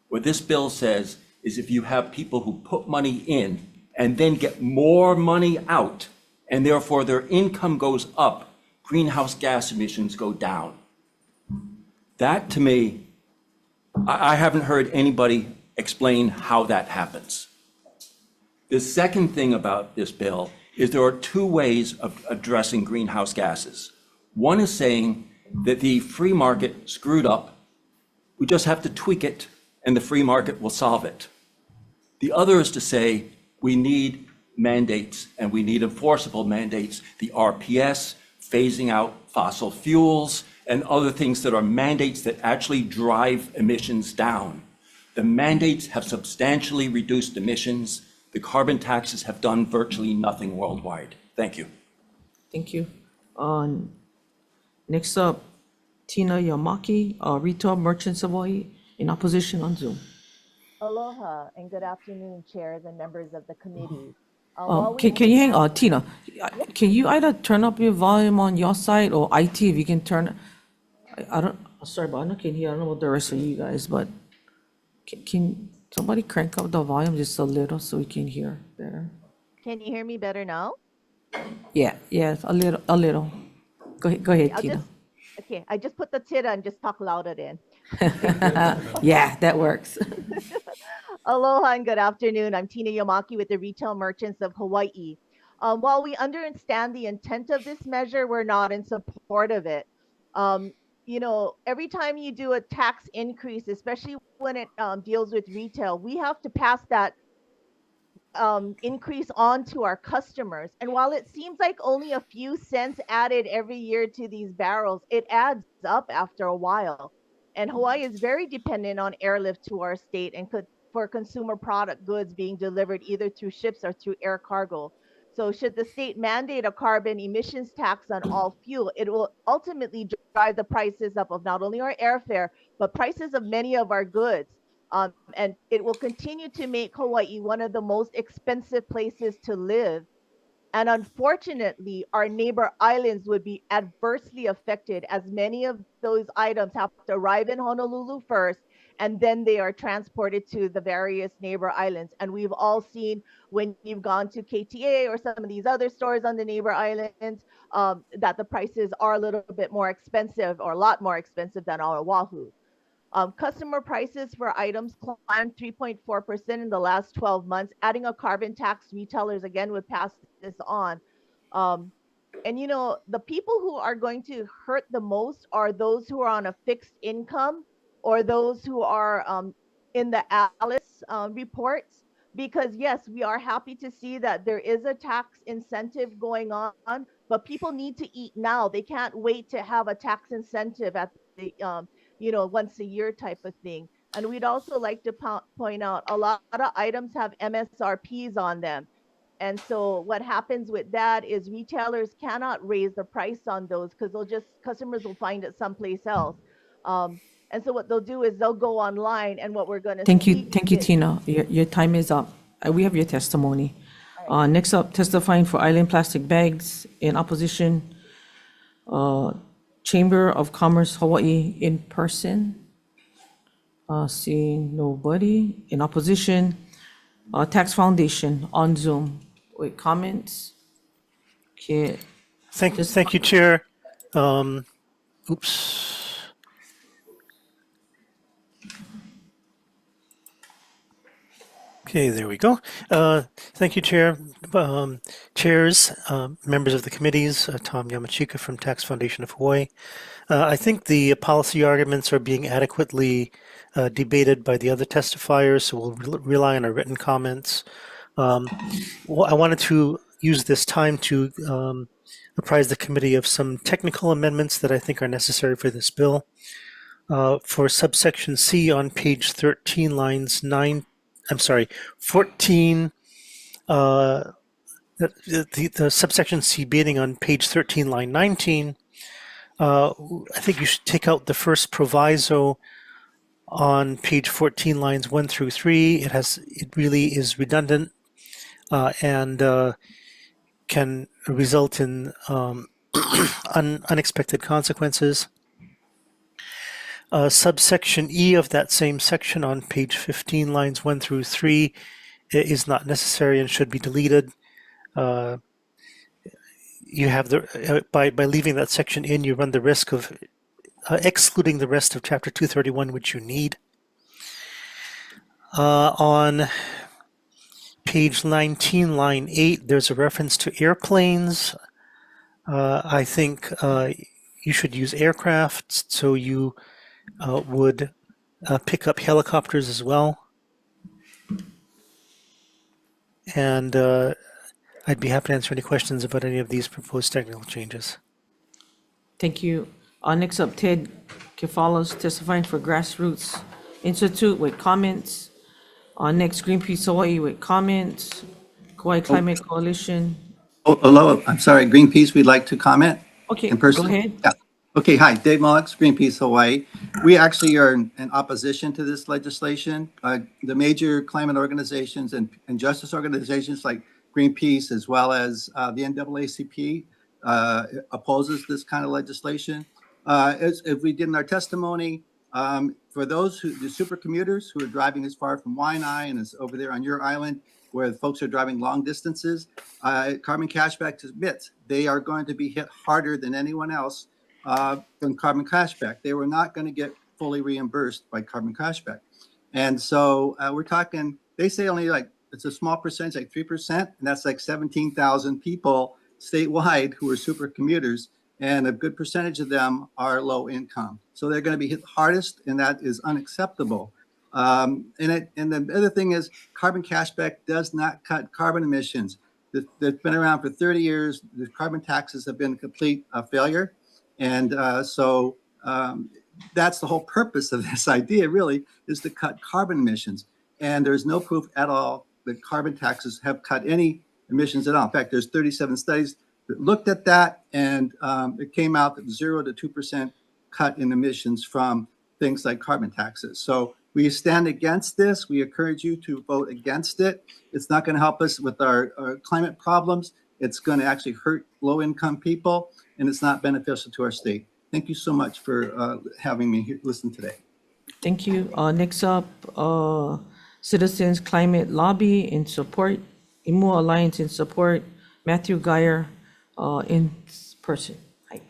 What this bill says is if you have people who put money in and then get more money out, and therefore their income goes up, greenhouse gas emissions go down. That, to me, I haven't heard anybody explain how that happens. The second thing about this bill is there are two ways of addressing greenhouse gases. One is saying that the free market screwed up. We just have to tweak it, and the free market will solve it. The other is to say we need mandates, and we need enforceable mandates, the RPS, phasing out fossil fuels, and other things that are mandates that actually drive emissions down. The mandates have substantially reduced emissions. The carbon taxes have done virtually nothing worldwide. Thank you. Thank you. Next up, Tina Yamaki, Retail Merchants of Hawaii, in opposition on Zoom. Aloha and good afternoon, chairs and members of the committee. Can you hang on, Tina? Can you either turn up your volume on your side or IT if you can turn? I don't. Sorry, but I can hear. I don't know what the rest of you guys, but can somebody crank up the volume just a little so we can hear better? Can you hear me better now? Yeah, a little. Go ahead, Tina. Okay, I just put the tita and just talk louder then. Yeah, that works. Aloha and good afternoon. I'm Tina Yamaki with the Retail Merchants of Hawaii. While we understand the intent of this measure, we're not in support of it. You know, every time you do a tax increase, especially when it deals with retail, we have to pass that increase on to our customers. And while it seems like only a few cents added every year to these barrels, it adds up after a while. And Hawaii is very dependent on airlift to our state and for consumer product goods being delivered either through ships or through air cargo. So should the state mandate a carbon emissions tax on all fuel, it will ultimately drive the prices up of not only our airfare, but prices of many of our goods. And it will continue to make Hawaii one of the most expensive places to live. And unfortunately, our neighbor islands would be adversely affected as many of those items have to arrive in Honolulu first, and then they are transported to the various neighbor islands. And we've all seen when you've gone to KTA or some of these other stores on the neighbor islands, that the prices are a little bit more expensive or a lot more expensive than on Oahu. Customer prices for items climbed 3.4% in the last 12 months. Adding a carbon tax, retailers again would pass this on. And you know, the people who are going to hurt the most are those who are on a fixed income or those who are in the ALICE reports. Because yes, we are happy to see that there is a tax incentive going on, but people need to eat now. They can't wait to have a tax incentive at the you know, once a year type of thing. And we'd also like to point out a lot of items have MSRPs on them. And so what happens with that is retailers cannot raise the price on those because customers will find it someplace else. And so what they'll do is they'll go online, and what we're going to Thank you, Tina. Your time is up. We have your testimony. Next up, testifying for Island Plastic Bags in opposition, Chamber of Commerce Hawaii in person. Seeing nobody. In opposition, Tax Foundation on Zoom. Wait, comments? Okay. Thank you, Chair. Oops. Okay, there we go. Thank you, Chair. Chairs, members of the committees, Tom Yamachika from Tax Foundation of Hawaii. I think the policy arguments are being adequately debated by the other testifiers, so we'll rely on our written comments. I wanted to use this time to apprise the committee of some technical amendments that I think are necessary for this bill. For subsection C on page 13, lines 14, the subsection C beginning on page 13, line 19, I think you should take out the first proviso on page 14, lines 1 through 3. It really is redundant and can result in unexpected consequences. Subsection E of that same section on page 15, lines 1 through 3 is not necessary and should be deleted. You have by leaving that section in, you run the risk of excluding the rest of Chapter 231, which you need. On page 19, line 8, there's a reference to airplanes. I think you should use aircraft, so you would pick up helicopters as well. And I'd be happy to answer any questions about any of these proposed technical changes. Thank you. Next up, Ted Kefalos testifying for Grassroots Institute with comments. Next, Greenpeace Hawaii with comments. Hawaii Climate Coalition. Oh, hello, I'm sorry, Greenpeace, we'd like to comment. Okay, in person. go ahead. Yeah. Okay, hi, Dave Mullix, Greenpeace Hawaii. We actually are in opposition to this legislation. The major climate organizations and justice organizations like Greenpeace, as well as the NAACP, opposes this kind of legislation. As we did in our testimony, for those the super commuters who are driving as far from Waianae and is over there on your island, where folks are driving long distances, Carbon Cashback admits they are going to be hit harder than anyone else from Carbon Cashback. They were not going to get fully reimbursed by Carbon Cashback. And so we're talking, they say only like, it's a small percentage, like 3%, and that's like 17,000 people statewide who are super commuters, and a good percentage of them are low income. So they're going to be hit hardest, and that is unacceptable. And the other thing is Carbon Cashback does not cut carbon emissions. That's been around for 30 years. The carbon taxes have been a complete failure. And so that's the whole purpose of this idea, really, is to cut carbon emissions. And there's no proof at all that carbon taxes have cut any emissions at all. In fact, there's 37 studies that looked at that, and it came out that 0 to 2% cut in emissions from things like carbon taxes. So we stand against this. We encourage you to vote against it. It's not going to help us with our climate problems. It's going to actually hurt low-income people, and it's not beneficial to our state. Thank you so much for having me here, listen today. Thank you. Next up, Citizens Climate Lobby in support, Imu Alliance in support, Matthew Geyer in person. Hi.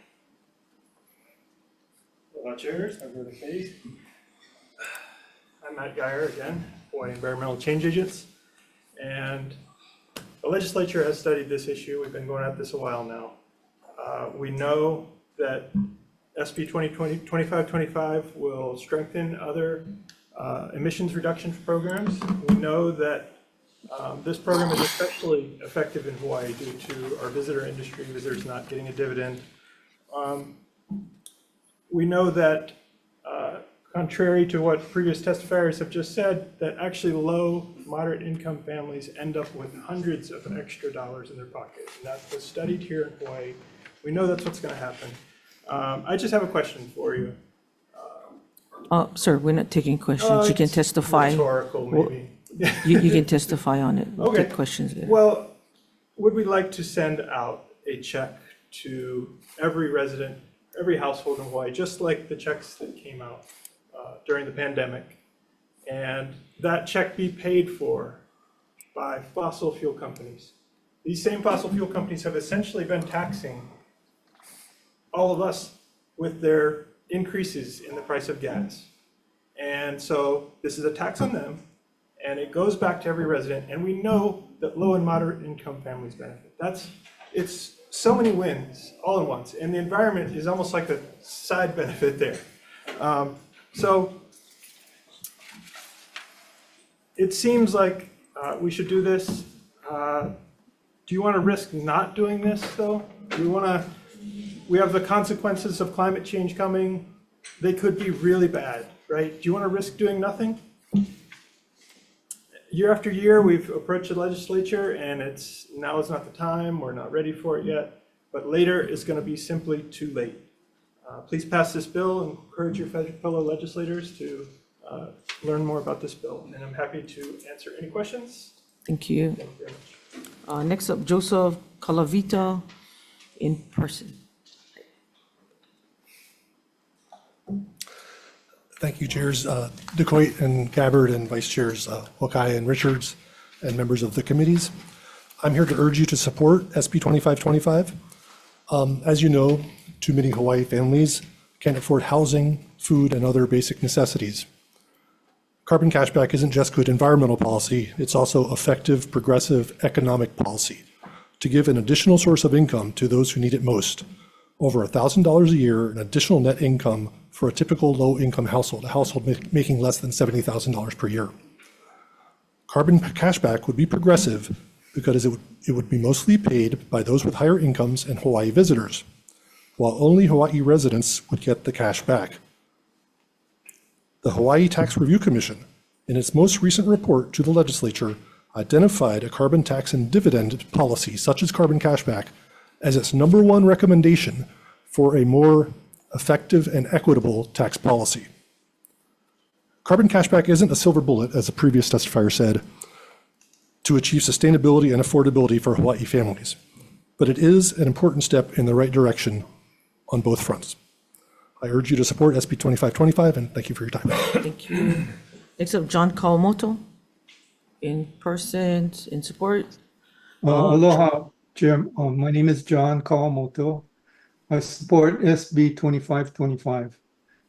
Hello, chairs, members of the committee. I'm Matt Geyer again, Hawaii Environmental Change Agents. And the legislature has studied this issue. We've been going at this a while now. We know that SB 2525 will strengthen other emissions reduction programs. We know that this program is especially effective in Hawaii due to our visitor industry, visitors not getting a dividend. We know that contrary to what previous testifiers have just said, that actually low, moderate income families end up with hundreds of extra dollars in their pocket. And that was studied here in Hawaii. We know that's what's going to happen. I just have a question for you. Sir, we're not taking questions. You can testify. Rhetorical, maybe. You can testify on it. We'll Okay. take questions there. Well, would we like to send out a check to every resident, every household in Hawaii, just like the checks that came out during the pandemic, and that check be paid for by fossil fuel companies? These same fossil fuel companies have essentially been taxing all of us with their increases in the price of gas. And so this is a tax on them, and it goes back to every resident, and we know that low and moderate income families benefit. It's so many wins all at once, and the environment is almost like a side benefit there. So it seems like we should do this. Do you want to risk not doing this, though? We have the consequences of climate change coming. They could be really bad, right? Do you want to risk doing nothing? Year after year, we've approached the legislature, and now is not the time. We're not ready for it yet, but later is going to be simply too late. Please pass this bill and encourage your fellow legislators to learn more about this bill, and I'm happy to answer any questions. Thank you. Thank you very much. Next up, Joseph Calavita in person. Thank you, Chairs DeCoit and Gabbard and Vice Chairs Hawai'i and Richards and members of the committees. I'm here to urge you to support SB 2525. As you know, too many Hawaii families can't afford housing, food, and other basic necessities. Carbon cashback isn't just good environmental policy, it's also effective, progressive economic policy to give an additional source of income to those who need it most. Over $1,000 a year in additional net income for a typical low-income household, a household making less than $70,000 per year. Carbon cashback would be progressive because it would be mostly paid by those with higher incomes and Hawaii visitors, while only Hawaii residents would get the cash back. The Hawaii Tax Review Commission, in its most recent report to the legislature, identified a carbon tax and dividend policy such as carbon cashback as its #1 recommendation for a more effective and equitable tax policy. Carbon cashback isn't a silver bullet, as the previous testifier said, to achieve sustainability and affordability for Hawaii families, but it is an important step in the right direction on both fronts. I urge you to support SB 2525, and thank you for your time. Thank you. Next up, John Kawamoto in person, in support. Aloha, Chair. My name is John Kawamoto. I support SB 2525.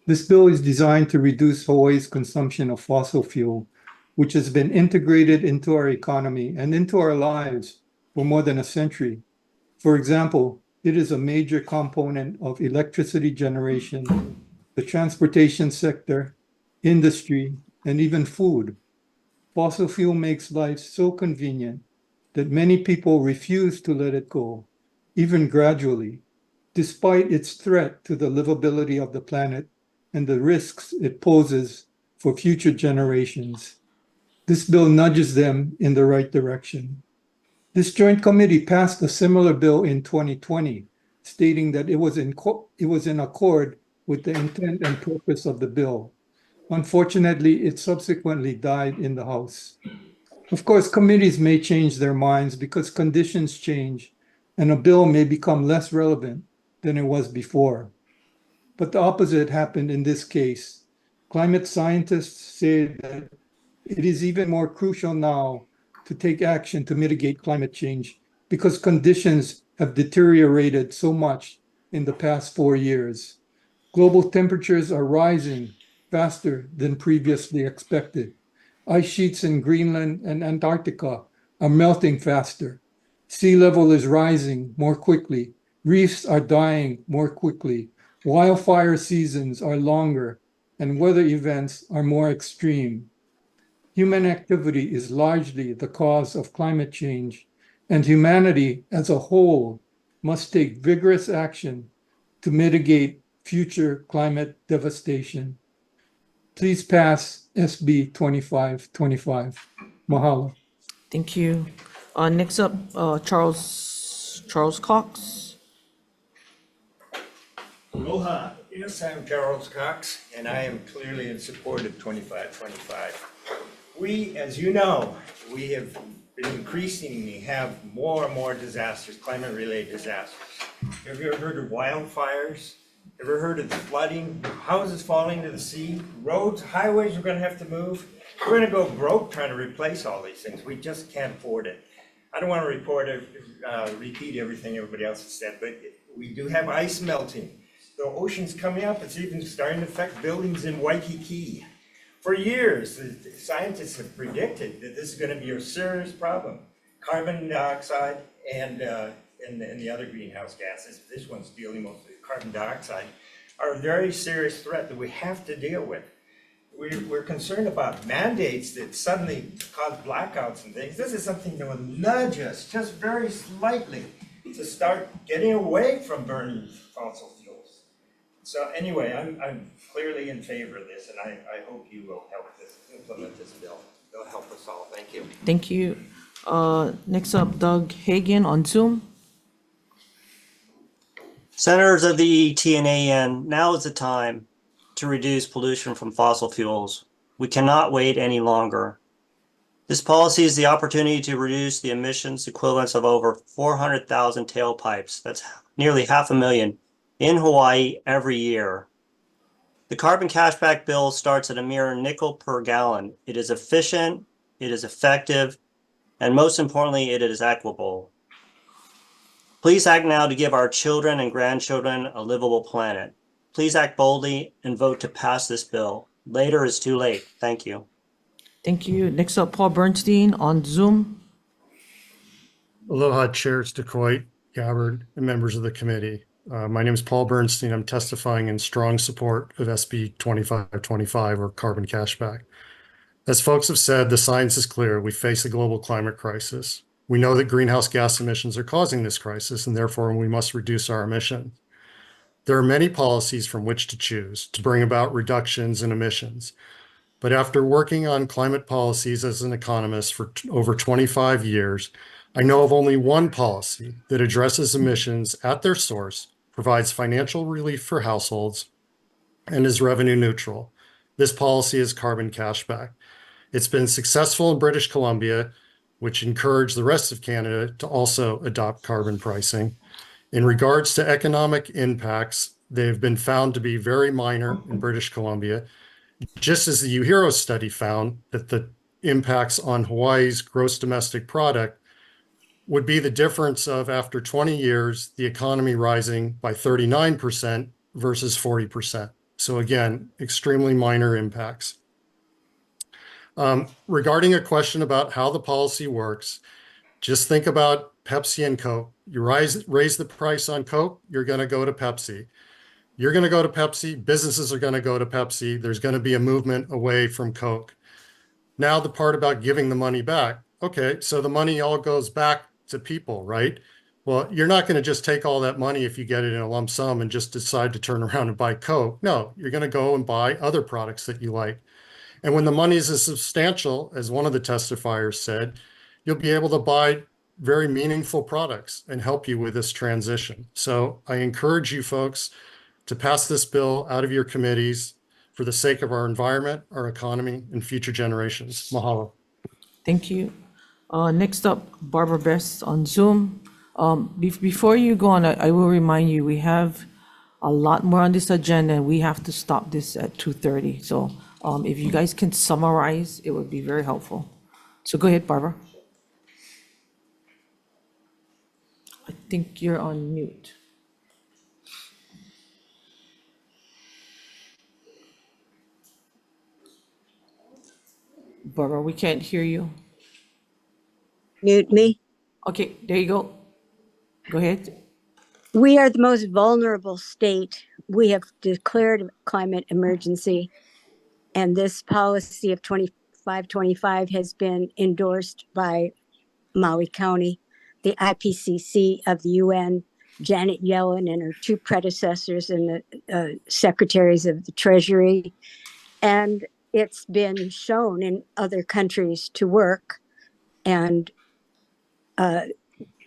This bill is designed to reduce Hawaii's consumption of fossil fuel, which has been integrated into our economy and into our lives for more than a century. For example, it is a major component of electricity generation, the transportation sector, industry, and even food. Fossil fuel makes life so convenient that many people refuse to let it go, even gradually, despite its threat to the livability of the planet and the risks it poses for future generations. This bill nudges them in the right direction. This joint committee passed a similar bill in 2020, stating that it was in accord with the intent and purpose of the bill. Unfortunately, it subsequently died in the House. Of course, committees may change their minds because conditions change and a bill may become less relevant than it was before. But the opposite happened in this case. Climate scientists say that it is even more crucial now to take action to mitigate climate change because conditions have deteriorated so much in the past 4 years. Global temperatures are rising faster than previously expected. Ice sheets in Greenland and Antarctica are melting faster. Sea level is rising more quickly. Reefs are dying more quickly. Wildfire seasons are longer, and weather events are more extreme. Human activity is largely the cause of climate change, and humanity as a whole must take vigorous action to mitigate future climate devastation. Please pass SB 2525. Mahalo. Thank you. Next up, Charles Cox. Aloha. Yes, I'm Charles Cox, and I am clearly in support of 2525. We, as you know, we have been increasingly have more and more disasters, climate-related disasters. Have you ever heard of wildfires? Ever heard of flooding, houses falling to the sea, roads, highways we're gonna have to move? We're gonna go broke trying to replace all these things. We just can't afford it. I don't want to repeat everything everybody else has said, but We do have ice melting. The ocean's coming up. It's even starting to affect buildings in Waikiki. For years, the scientists have predicted that this is going to be a serious problem. Carbon dioxide and the other greenhouse gases, this one's dealing with carbon dioxide, are a very serious threat that we have to deal with. We're concerned about mandates that suddenly cause blackouts and things. This is something that will nudge us just very slightly to start getting away from burning fossil fuels. So anyway, I'm clearly in favor of this, and I hope you will help implement this bill. It'll help us all. Thank you. Thank you. Next up, Doug Hagan on Zoom. Senators of the EET and AEN, now is the time to reduce pollution from fossil fuels. We cannot wait any longer. This policy is the opportunity to reduce the emissions equivalents of over 400,000 tailpipes, that's nearly 500,000, in Hawaii every year. The carbon cashback bill starts at a mere nickel per gallon. It is efficient, it is effective, and most importantly, it is equitable. Please act now to give our children and grandchildren a livable planet. Please act boldly and vote to pass this bill. Later is too late. Thank you. Thank you. Next up, Paul Bernstein on Zoom. Aloha, Chairs DeCoit, Gabbard, and members of the committee. My name is Paul Bernstein. I'm testifying in strong support of SB 2525, or carbon cashback. As folks have said, the science is clear. We face a global climate crisis. We know that greenhouse gas emissions are causing this crisis, and therefore we must reduce our emissions. There are many policies from which to choose to bring about reductions in emissions. But after working on climate policies as an economist for over 25 years, I know of only one policy that addresses emissions at their source, provides financial relief for households, and is revenue neutral. This policy is carbon cashback. It's been successful in British Columbia, which encouraged the rest of Canada to also adopt carbon pricing. In regards to economic impacts, they have been found to be very minor in British Columbia, just as the UHERO study found that the impacts on Hawaii's gross domestic product would be the difference of, after 20 years, the economy rising by 39% versus 40%. So again, extremely minor impacts. Regarding a question about how the policy works, just think about Pepsi and Coke. You raise the price on Coke, you're going to go to Pepsi. You're going to go to Pepsi, businesses are going to go to Pepsi. There's going to be a movement away from Coke. Now the part about giving the money back. Okay, so the money all goes back to people, right? Well, you're not going to just take all that money if you get it in a lump sum and just decide to turn around and buy Coke. No, you're going to go and buy other products that you like. And when the money is as substantial as one of the testifiers said, you'll be able to buy very meaningful products and help you with this transition. So I encourage you folks to pass this bill out of your committees for the sake of our environment, our economy, and future generations. Mahalo. Thank you. Next up, Barbara Best on Zoom. Before you go on, I will remind you, we have a lot more on this agenda, and we have to stop this at 2:30. So if you guys can summarize, it would be very helpful. So go ahead, Barbara. I think you're on mute. Barbara, we can't hear you. Mute me. Okay, there you go. Go ahead. We are the most vulnerable state. We have declared a climate emergency, and this policy of 2525 has been endorsed by Maui County, the IPCC of the UN, Janet Yellen and her two predecessors, and the secretaries of the Treasury. And it's been shown in other countries to work. And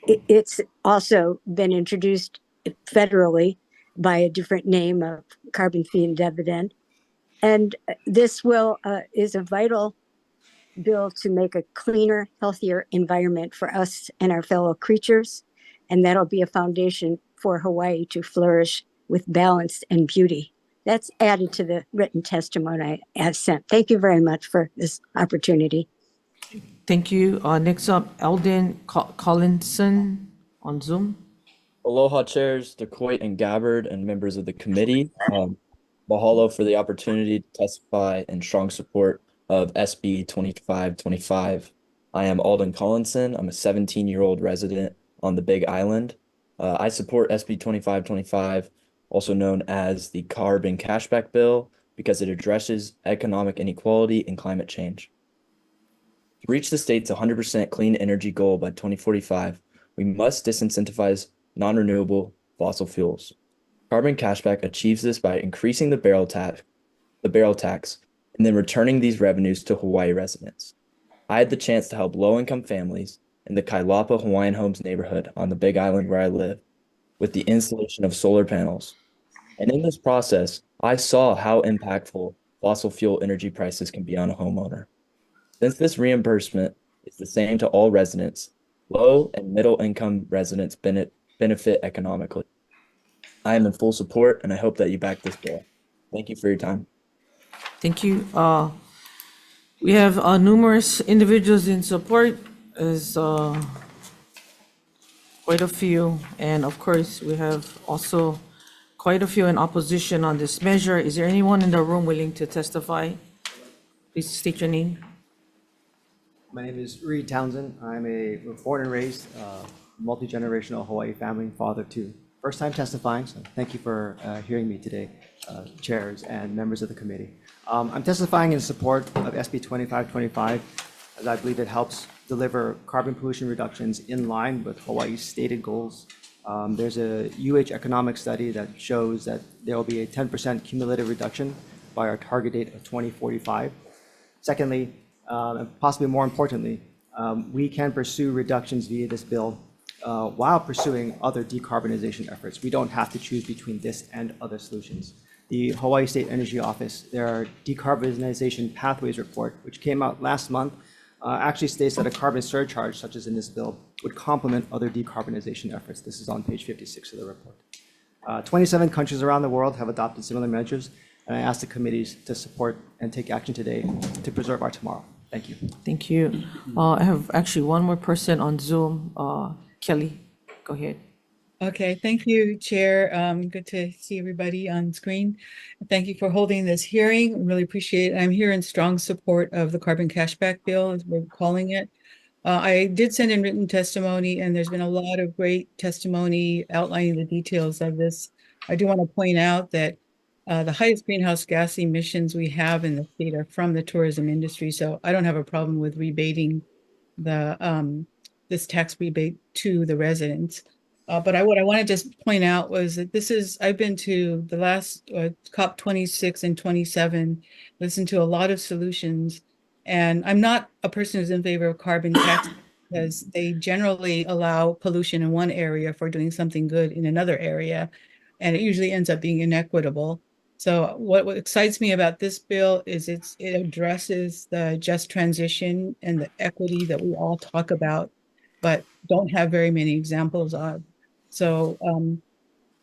it's also been introduced federally by a different name of carbon fee and dividend. And this is a vital bill to make a cleaner, healthier environment for us and our fellow creatures. And that'll be a foundation for Hawaii to flourish with balance and beauty. That's added to the written testimony I have sent. Thank you very much for this opportunity. Thank you. Next up, Eldon Collinson on Zoom. Aloha chairs, DeCoit and Gabbard, and members of the committee. Mahalo for the opportunity to testify in strong support of SB 2525. I am Alden Collinson. I'm a 17-year-old resident on the Big Island. I support SB 2525, also known as the Carbon Cashback Bill, because it addresses economic inequality and climate change. To reach the state's 100% clean energy goal by 2045, we must disincentivize non-renewable fossil fuels. Carbon cashback achieves this by increasing the barrel tax, and then returning these revenues to Hawaii residents. I had the chance to help low-income families in the Kailapa Hawaiian Homes neighborhood on the Big Island where I live with the installation of solar panels. And in this process, I saw how impactful fossil fuel energy prices can be on a homeowner. Since this reimbursement is the same to all residents, low and middle income residents benefit economically. I am in full support, and I hope that you back this bill. Thank you for your time. Thank you. We have numerous individuals in support, as quite a few, and of course, we have also quite a few in opposition on this measure. Is there anyone in the room willing to testify? Please state your name. My name is Reed Townsend. I'm a born and raised multi-generational Hawaii family, father too. First time testifying, so thank you for hearing me today, chairs and members of the committee. I'm testifying in support of SB 2525, as I believe it helps deliver carbon pollution reductions in line with Hawaii's stated goals. There's a economic study that shows that there will be a 10% cumulative reduction by our target date of 2045. Secondly, and possibly more importantly, we can pursue reductions via this bill while pursuing other decarbonization efforts. We don't have to choose between this and other solutions. The Hawaii State Energy Office, their decarbonization pathways report, which came out last month, actually states that a carbon surcharge, such as in this bill, would complement other decarbonization efforts. This is on page 56 of the report. 27 countries around the world have adopted similar measures, and I ask the committees to support and take action today to preserve our tomorrow. Thank you. Thank you. I have actually one more person on Zoom. Kelly, go ahead. Okay, thank you, Chair. Good to see everybody on screen. Thank you for holding this hearing. Really appreciate it. I'm here in strong support of the carbon cashback bill, as we're calling it. I did send in written testimony, and there's been a lot of great testimony outlining the details of this. I do want to point out that the highest greenhouse gas emissions we have in the state are from the tourism industry, so I don't have a problem with rebating the this tax rebate to the residents. But what I want to just point out was that I've been to the last COP 26 and 27, listened to a lot of solutions, and I'm not a person who's in favor of carbon tax because they generally allow pollution in one area for doing something good in another area, and it usually ends up being inequitable. So what excites me about this bill is it addresses the just transition and the equity that we all talk about, but don't have very many examples of. So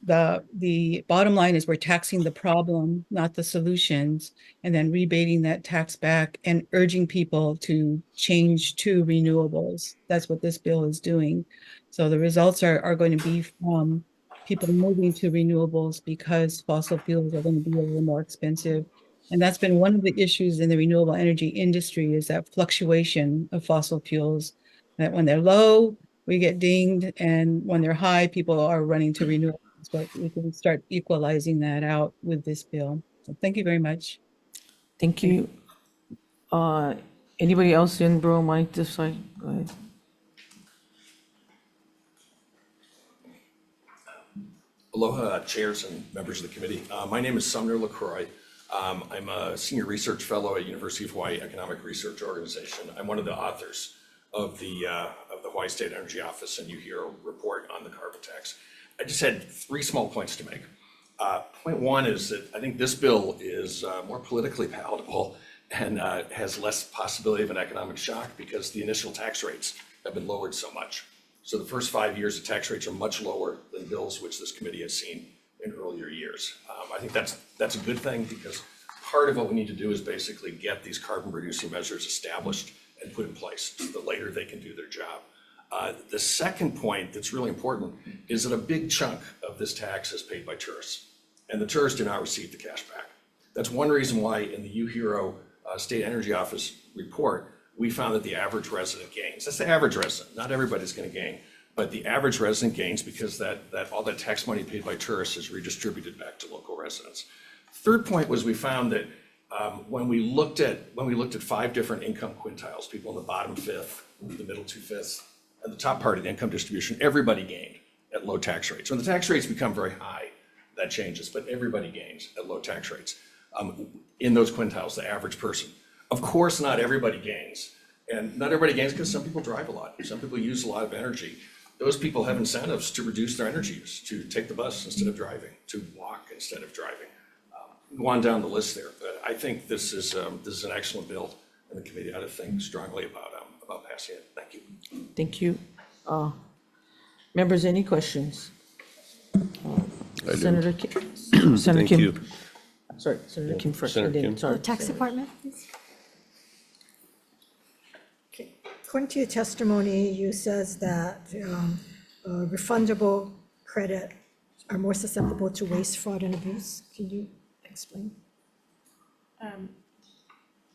the bottom line is we're taxing the problem, not the solutions, and then rebating that tax back and urging people to change to renewables. That's what this bill is doing. So the results are going to be from people moving to renewables because fossil fuels are going to be a little more expensive. And that's been one of the issues in the renewable energy industry, is that fluctuation of fossil fuels, that when they're low, we get dinged, and when they're high, people are running to renewables. But we can start equalizing that out with this bill. So thank you very much. Thank you. Anybody else in room might decide? Go ahead. Aloha, chairs and members of the committee. My name is Sumner LaCroix. I'm a senior research fellow at University of Hawaii Economic Research Organization. I'm one of the authors of the Hawaii State Energy Office and UHERO report on the carbon tax. I just had 3 small points to make. Point 1 is that I think this bill is more politically palatable and has less possibility of an economic shock because the initial tax rates have been lowered so much. So the first 5 years, the tax rates are much lower than bills which this committee has seen in earlier years. I think that's a good thing, because part of what we need to do is basically get these carbon reducing measures established and put in place. The later they can do their job. The second point that's really important is that a big chunk of this tax is paid by tourists, and the tourists do not receive the cash back. That's one reason why in the UHERO State Energy Office report, we found that the average resident gains. That's the average resident. Not everybody's going to gain, but the average resident gains because that all that tax money paid by tourists is redistributed back to local residents. Third point was we found that when we looked at 5 different income quintiles, people in the bottom fifth, the middle 2/5, and the top part of the income distribution, everybody gained at low tax rates. When the tax rates become very high, that changes, but everybody gains at low tax rates. In those quintiles, the average person. Of course, not everybody gains. And not everybody gains because some people drive a lot. Some people use a lot of energy. Those people have incentives to reduce their energy use, to take the bus instead of driving, to walk instead of driving. Go on down the list there, but I think this is an excellent bill, and the committee ought to think strongly about passing it. Thank you. Thank you. Members, any questions? Senator Kim. Senator Kim. you. Sorry, Senator Kim first. Senator and then- Kim. sorry. The tax department, please. Okay. According to your testimony, you says that refundable credit are more susceptible to waste, fraud, and abuse. Can you explain?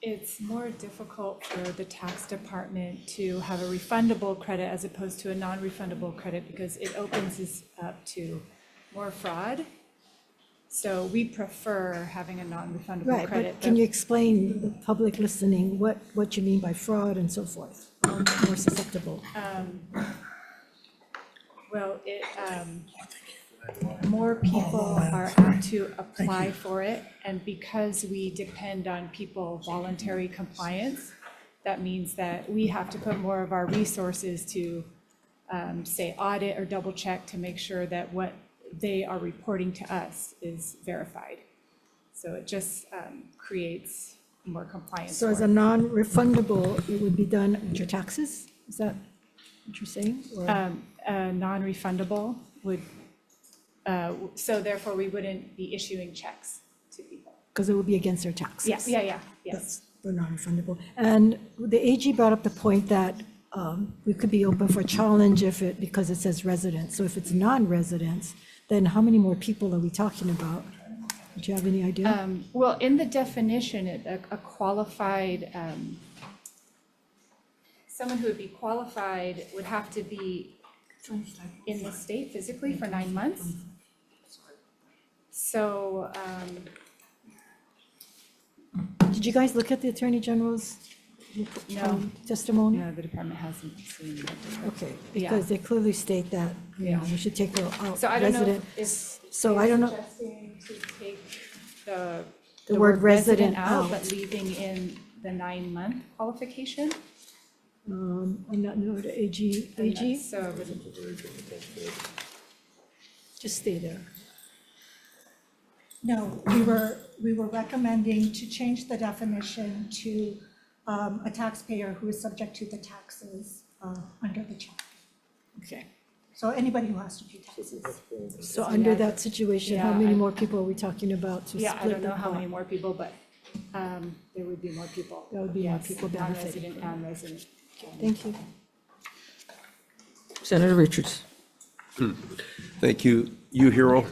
It's more difficult for the tax department to have a refundable credit as opposed to a non-refundable credit because it opens us up to more fraud. So we prefer having a non-refundable Right, credit. but can you explain the public listening what you mean by fraud and so forth? More susceptible. Well, more people are apt to apply for it, and because we depend on people voluntary compliance, that means that we have to put more of our resources to say audit or double check to make sure that what they are reporting to us is verified. So it just creates more compliance. So as for a it. non-refundable, it would be done with your taxes? Is that what you're saying? Or- A non-refundable would, so therefore we wouldn't be issuing checks to people. Because it would be against their taxes. Yeah, yes. That's the non-refundable. And the AG brought up the point that we could be open for challenge because it says residents. So if it's non-residents, then how many more people are we talking about? Do you have any idea? Well, in the definition, a qualified, someone who would be qualified would have to be in the state physically for 9 months. So, Did you guys look at the Attorney General's testimony? No, the department hasn't seen that. Okay, Yeah. because they clearly state that, we should take out So I don't know resident. if. So I don't know. Suggesting to take the. The word resident out, out. but leaving in the 9-month qualification. I'm not, no, the AG, And AG, that's, So, just stay there. No, we were recommending to change the definition to a taxpayer who is subject to the taxes under the chapter. Okay. So anybody who has to pay taxes. So under that situation, how Yeah, many I- more people are we talking about to yeah, I split don't the know how many pot? more people, but there would be more people. There would be more Yes, people benefiting. Non-resident and resident. Thank you. Senator Richards. Thank you. You, Hero,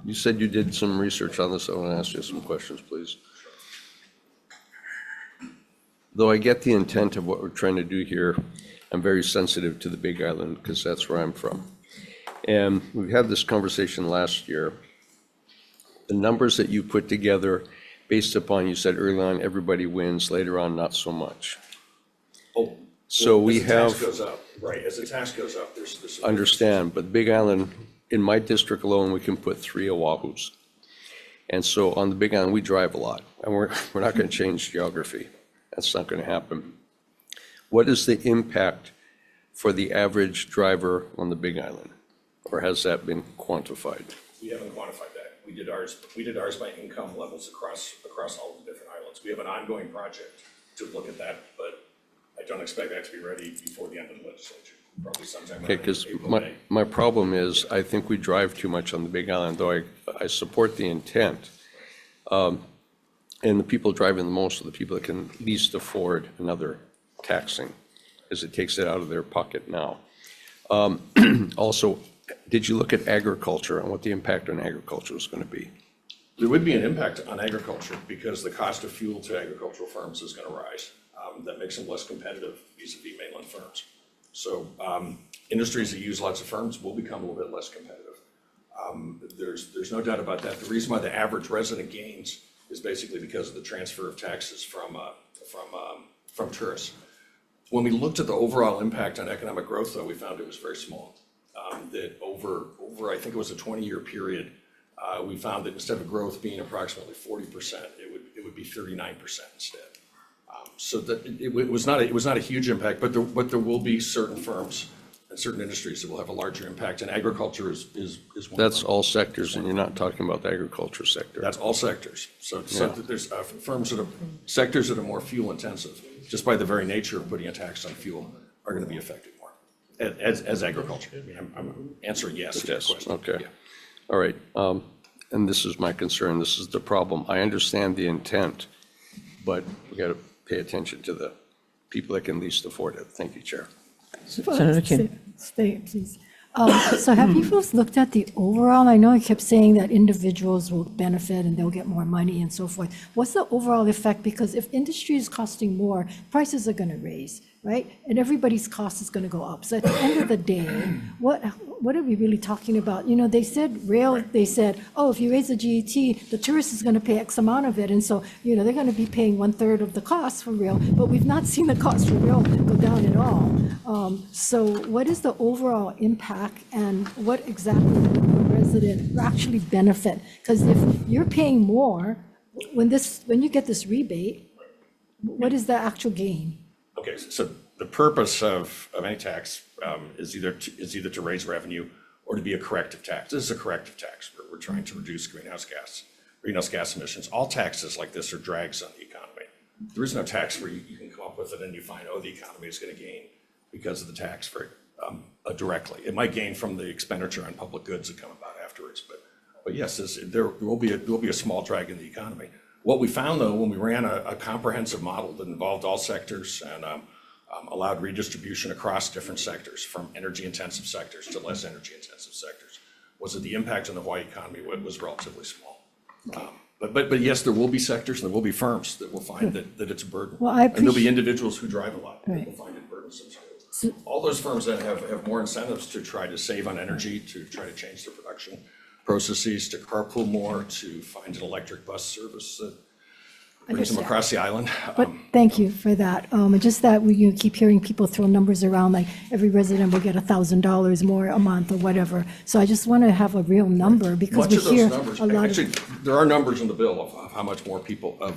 you said you did some research on this. I want to ask you some questions, please. Though I get the intent of what we're trying to do here, I'm very sensitive to the Big Island because that's where I'm from. And we had this conversation last year. The numbers that you put together based upon, you said early on, everybody wins, later on, not so much. Oh, So well, we as the tax have. goes up, right, as the tax goes up, there's. Understand, but Big Island, in my district alone, we can put 3 Oahu's. And so on the Big Island, we drive a lot, and we're not going to change geography. That's not going to happen. What is the impact for the average driver on the Big Island? Or has that been quantified? We haven't quantified that. We did ours by income levels across all the different islands. We have an ongoing project to look at that, but I don't expect that to be ready before the end of the legislature, probably sometime. Okay, because my problem is, I think we drive too much on the Big Island, though I support the intent. And the people driving the most are the people that can least afford another taxing, as it takes it out of their pocket now. Also, did you look at agriculture and what the impact on agriculture was going to be? There would be an impact on agriculture because the cost of fuel to agricultural firms is going to rise. That makes them less competitive vis-a-vis mainland firms. So industries that use lots of firms will become a little bit less competitive. There's no doubt about that. The reason why the average resident gains is basically because of the transfer of taxes from tourists. When we looked at the overall impact on economic growth, though, we found it was very small. That over I think it was a 20-year period, we found that instead of growth being approximately 40%, it would be 39% instead. So that it was not a huge impact, but there will be certain firms and certain industries that will have a larger impact, and agriculture is one. That's all sectors, and you're not talking about the agriculture sector. That's all sectors. So there's firms sectors that are more fuel intensive, just by the very nature of putting a tax on fuel, are going to be affected more as agriculture. I mean, I'm answering yes to your question. Okay. Yeah. All right. And this is my concern. This is the problem. I understand the intent, but we got to pay attention to the people that can least afford it. Thank you, Chair. Senator Kim. Stay, please. So have you folks looked at the overall? I know I kept saying that individuals will benefit and they'll get more money and so forth. What's the overall effect? Because if industry is costing more, prices are going to raise, right? And everybody's cost is going to go up. So at the end of the day, what are we really talking about? You know, they said rail, they said, oh, if you raise the GET, the tourist is going to pay X amount of it. And so, you know, they're going to be paying 1/3 of the cost for rail, but we've not seen the cost for rail go down at all. So what is the overall impact and what exactly will the resident actually benefit? Because if you're paying more, when you get this rebate, what is the actual gain? Okay, so the purpose of any tax is either to raise revenue or to be a corrective tax. This is a corrective tax. We're trying to reduce greenhouse gas emissions. All taxes like this are drags on the economy. There is no tax where you can come up with it and you find, oh, the economy is going to gain because of the tax directly. It might gain from the expenditure on public goods that come about afterwards, but yes, there will be a small drag in the economy. What we found, though, when we ran a comprehensive model that involved all sectors and allowed redistribution across different sectors, from energy-intensive sectors to less energy-intensive sectors, was that the impact on the Hawaii economy was relatively small. But yes, there will be sectors and there will be firms that will find that it's a burden. Well, and there'll be individuals who drive a lot that will find it burdensome. All those firms that have more incentives to try to save on energy, to try to change their production processes, to carpool more, to find an electric bus service that brings them across the island. But thank you for that. Just that we keep hearing people throw numbers around, like every resident will get $1,000 more a month or whatever. So I just want to have a real number because Much we of those hear numbers, a lot actually, there are numbers in the bill of how much more people of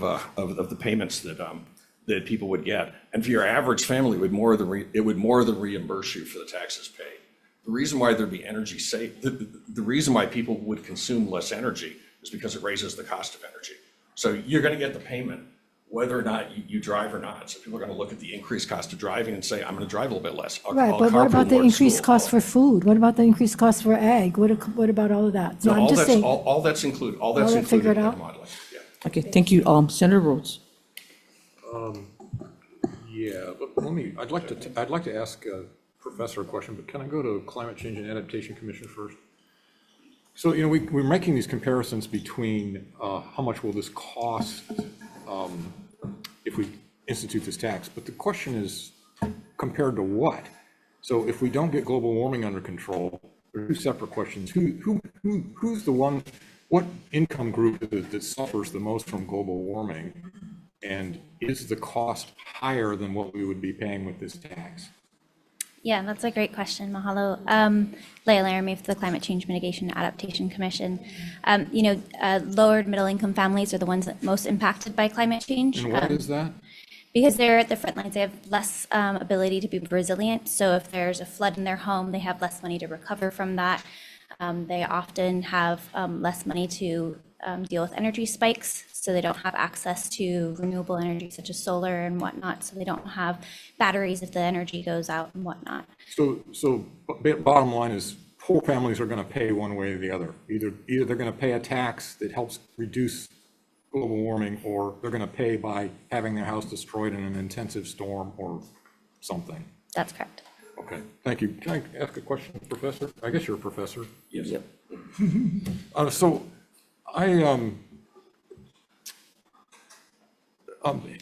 the payments that people would get. And for your average family, it would more than reimburse you for the taxes paid. The reason why there'd be energy the reason why people would consume less energy is because it raises the cost of energy. So you're going to get the payment whether or not you drive or not. So people are going to look at the increased cost of driving and say, I'm going to drive a little bit less. Right, but what about the increased cost for food? What about the increased cost for ag? What about all of that? So No, I'm just saying. all that's included. All that's that included figured in the out? modeling. Yeah. Okay, thank you. Senator Rhodes. Yeah, but I'd like to ask Professor a question, but can I go to Climate Change and Adaptation Commission first? So, you know, we're making these comparisons between how much will this cost if we institute this tax, but the question is compared to what? So if we don't get global warming under control, there are two separate questions. Who's the one, what income group that suffers the most from global warming? And is the cost higher than what we would be paying with this tax? Yeah, that's a great question. Mahalo. Leah Laramie for the Climate Change Mitigation and Adaptation Commission. Lower and middle income families are the ones that most impacted by climate change. And why is that? Because they're at the front lines. They have less ability to be resilient. So if there's a flood in their home, they have less money to recover from that. They often have less money to deal with energy spikes, so they don't have access to renewable energy such as solar and whatnot, so they don't have batteries if the energy goes out and whatnot. So bottom line is poor families are going to pay one way or the other. Either they're going to pay a tax that helps reduce global warming, or they're going to pay by having their house destroyed in an intensive storm or something. That's correct. Okay, thank you. Can I ask a question, Professor? I guess you're a professor. Yes. Yep. So I,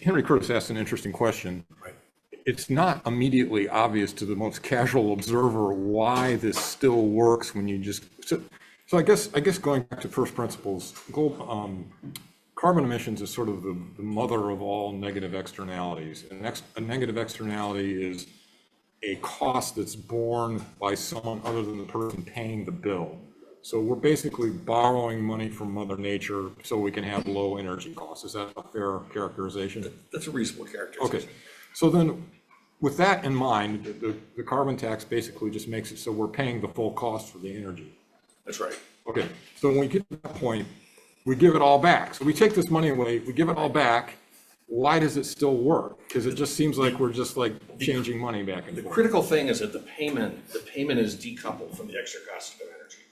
Henry Curtis asked an interesting question. Right. It's not immediately obvious to the most casual observer why this still works when you just, so I guess going back to first principles, carbon emissions is sort of the mother of all negative externalities. And a negative externality is a cost that's borne by someone other than the person paying the bill. So we're basically borrowing money from Mother Nature so we can have low energy costs. Is that a fair characterization? That's a reasonable characterization. Okay, so then with that in mind, the carbon tax basically just makes it so we're paying the full cost for the energy. That's right. Okay, so when we get to that point, we give it all back. So we take this money away, we give it all back. Why does it still work? Because it just seems like we're just like changing money back and The forth. critical thing is that the payment is decoupled from the extra cost of energy.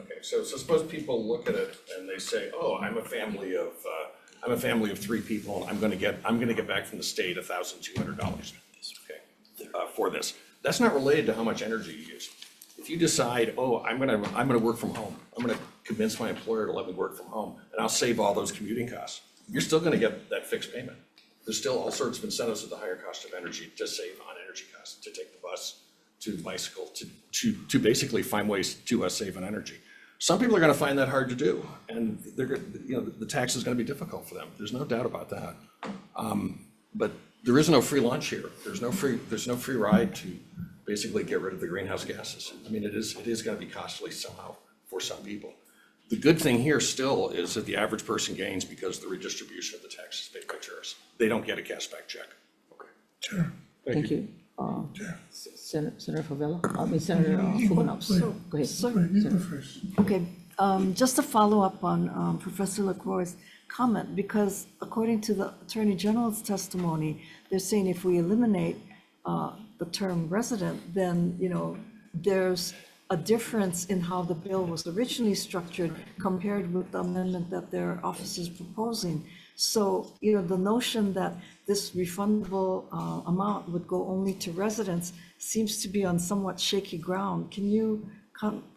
Okay, so suppose people look at it and they say, oh, I'm a family of 3 people, and I'm gonna get back from the state $1,200. Okay, for this. That's not related to how much energy you use. If you decide, oh, I'm gonna work from home, I'm gonna convince my employer to let me work from home, and I'll save all those commuting costs, you're still gonna get that fixed payment. There's still all sorts of incentives at the higher cost of energy to save on energy costs, to take the bus, to bicycle, to basically find ways to save on energy. Some people are gonna find that hard to do, and the tax is gonna be difficult for them. There's no doubt about that. But there is no free lunch here. There's no free ride to basically get rid of the greenhouse gases. I mean, it is gonna be costly somehow for some people. The good thing here still is that the average person gains because the redistribution of the tax is paid by tourists. They don't get a cashback check. Sure. Thank you. Senator Favela, Senator Fukunaga. Go ahead. Senator. Okay, just to follow up on Professor LaCroix's comment, because according to the Attorney General's testimony, they're saying if we eliminate the term resident, then, there's a difference in how the bill was originally structured compared with the amendment that their office is proposing. So, the notion that this refundable amount would go only to residents seems to be on somewhat shaky ground. Can you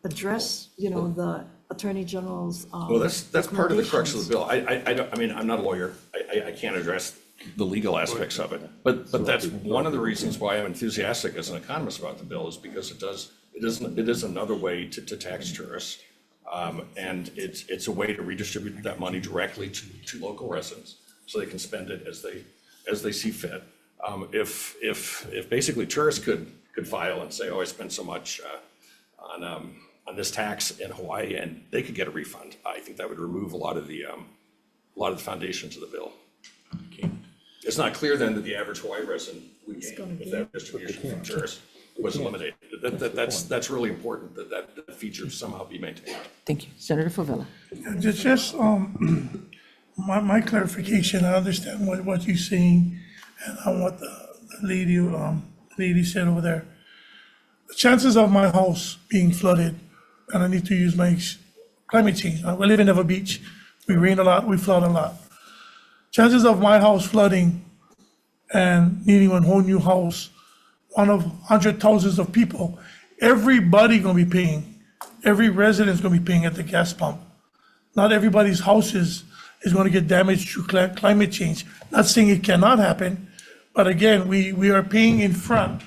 address, the Attorney General's Well, that's part of the crux of the bill. I'm not a lawyer. I can't address the legal aspects of it. But that's one of the reasons why I'm enthusiastic as an economist about the bill, is because it is another way to tax tourists. And it's a way to redistribute that money directly to local residents so they can spend it as they see fit. If basically tourists could file and say, oh, I spent so much on this tax in Hawaii, and they could get a refund, I think that would remove a lot of the foundations of the bill. It's not clear then that the average Hawaii resident would gain if that distribution from tourists was eliminated. That's really important that feature somehow be maintained. Thank you. Senator Favela. Just my clarification, I understand what you're saying and what the lady said over there. The chances of my house being flooded, and I need to use my climate change. We live in Ever Beach. We rain a lot, we flood a lot. Chances of my house flooding and needing a whole new house, one of hundred thousands of people, everybody gonna be paying. Every resident's gonna be paying at the gas pump. Not everybody's houses is gonna get damaged through climate change. Not saying it cannot happen, but again, we are paying in front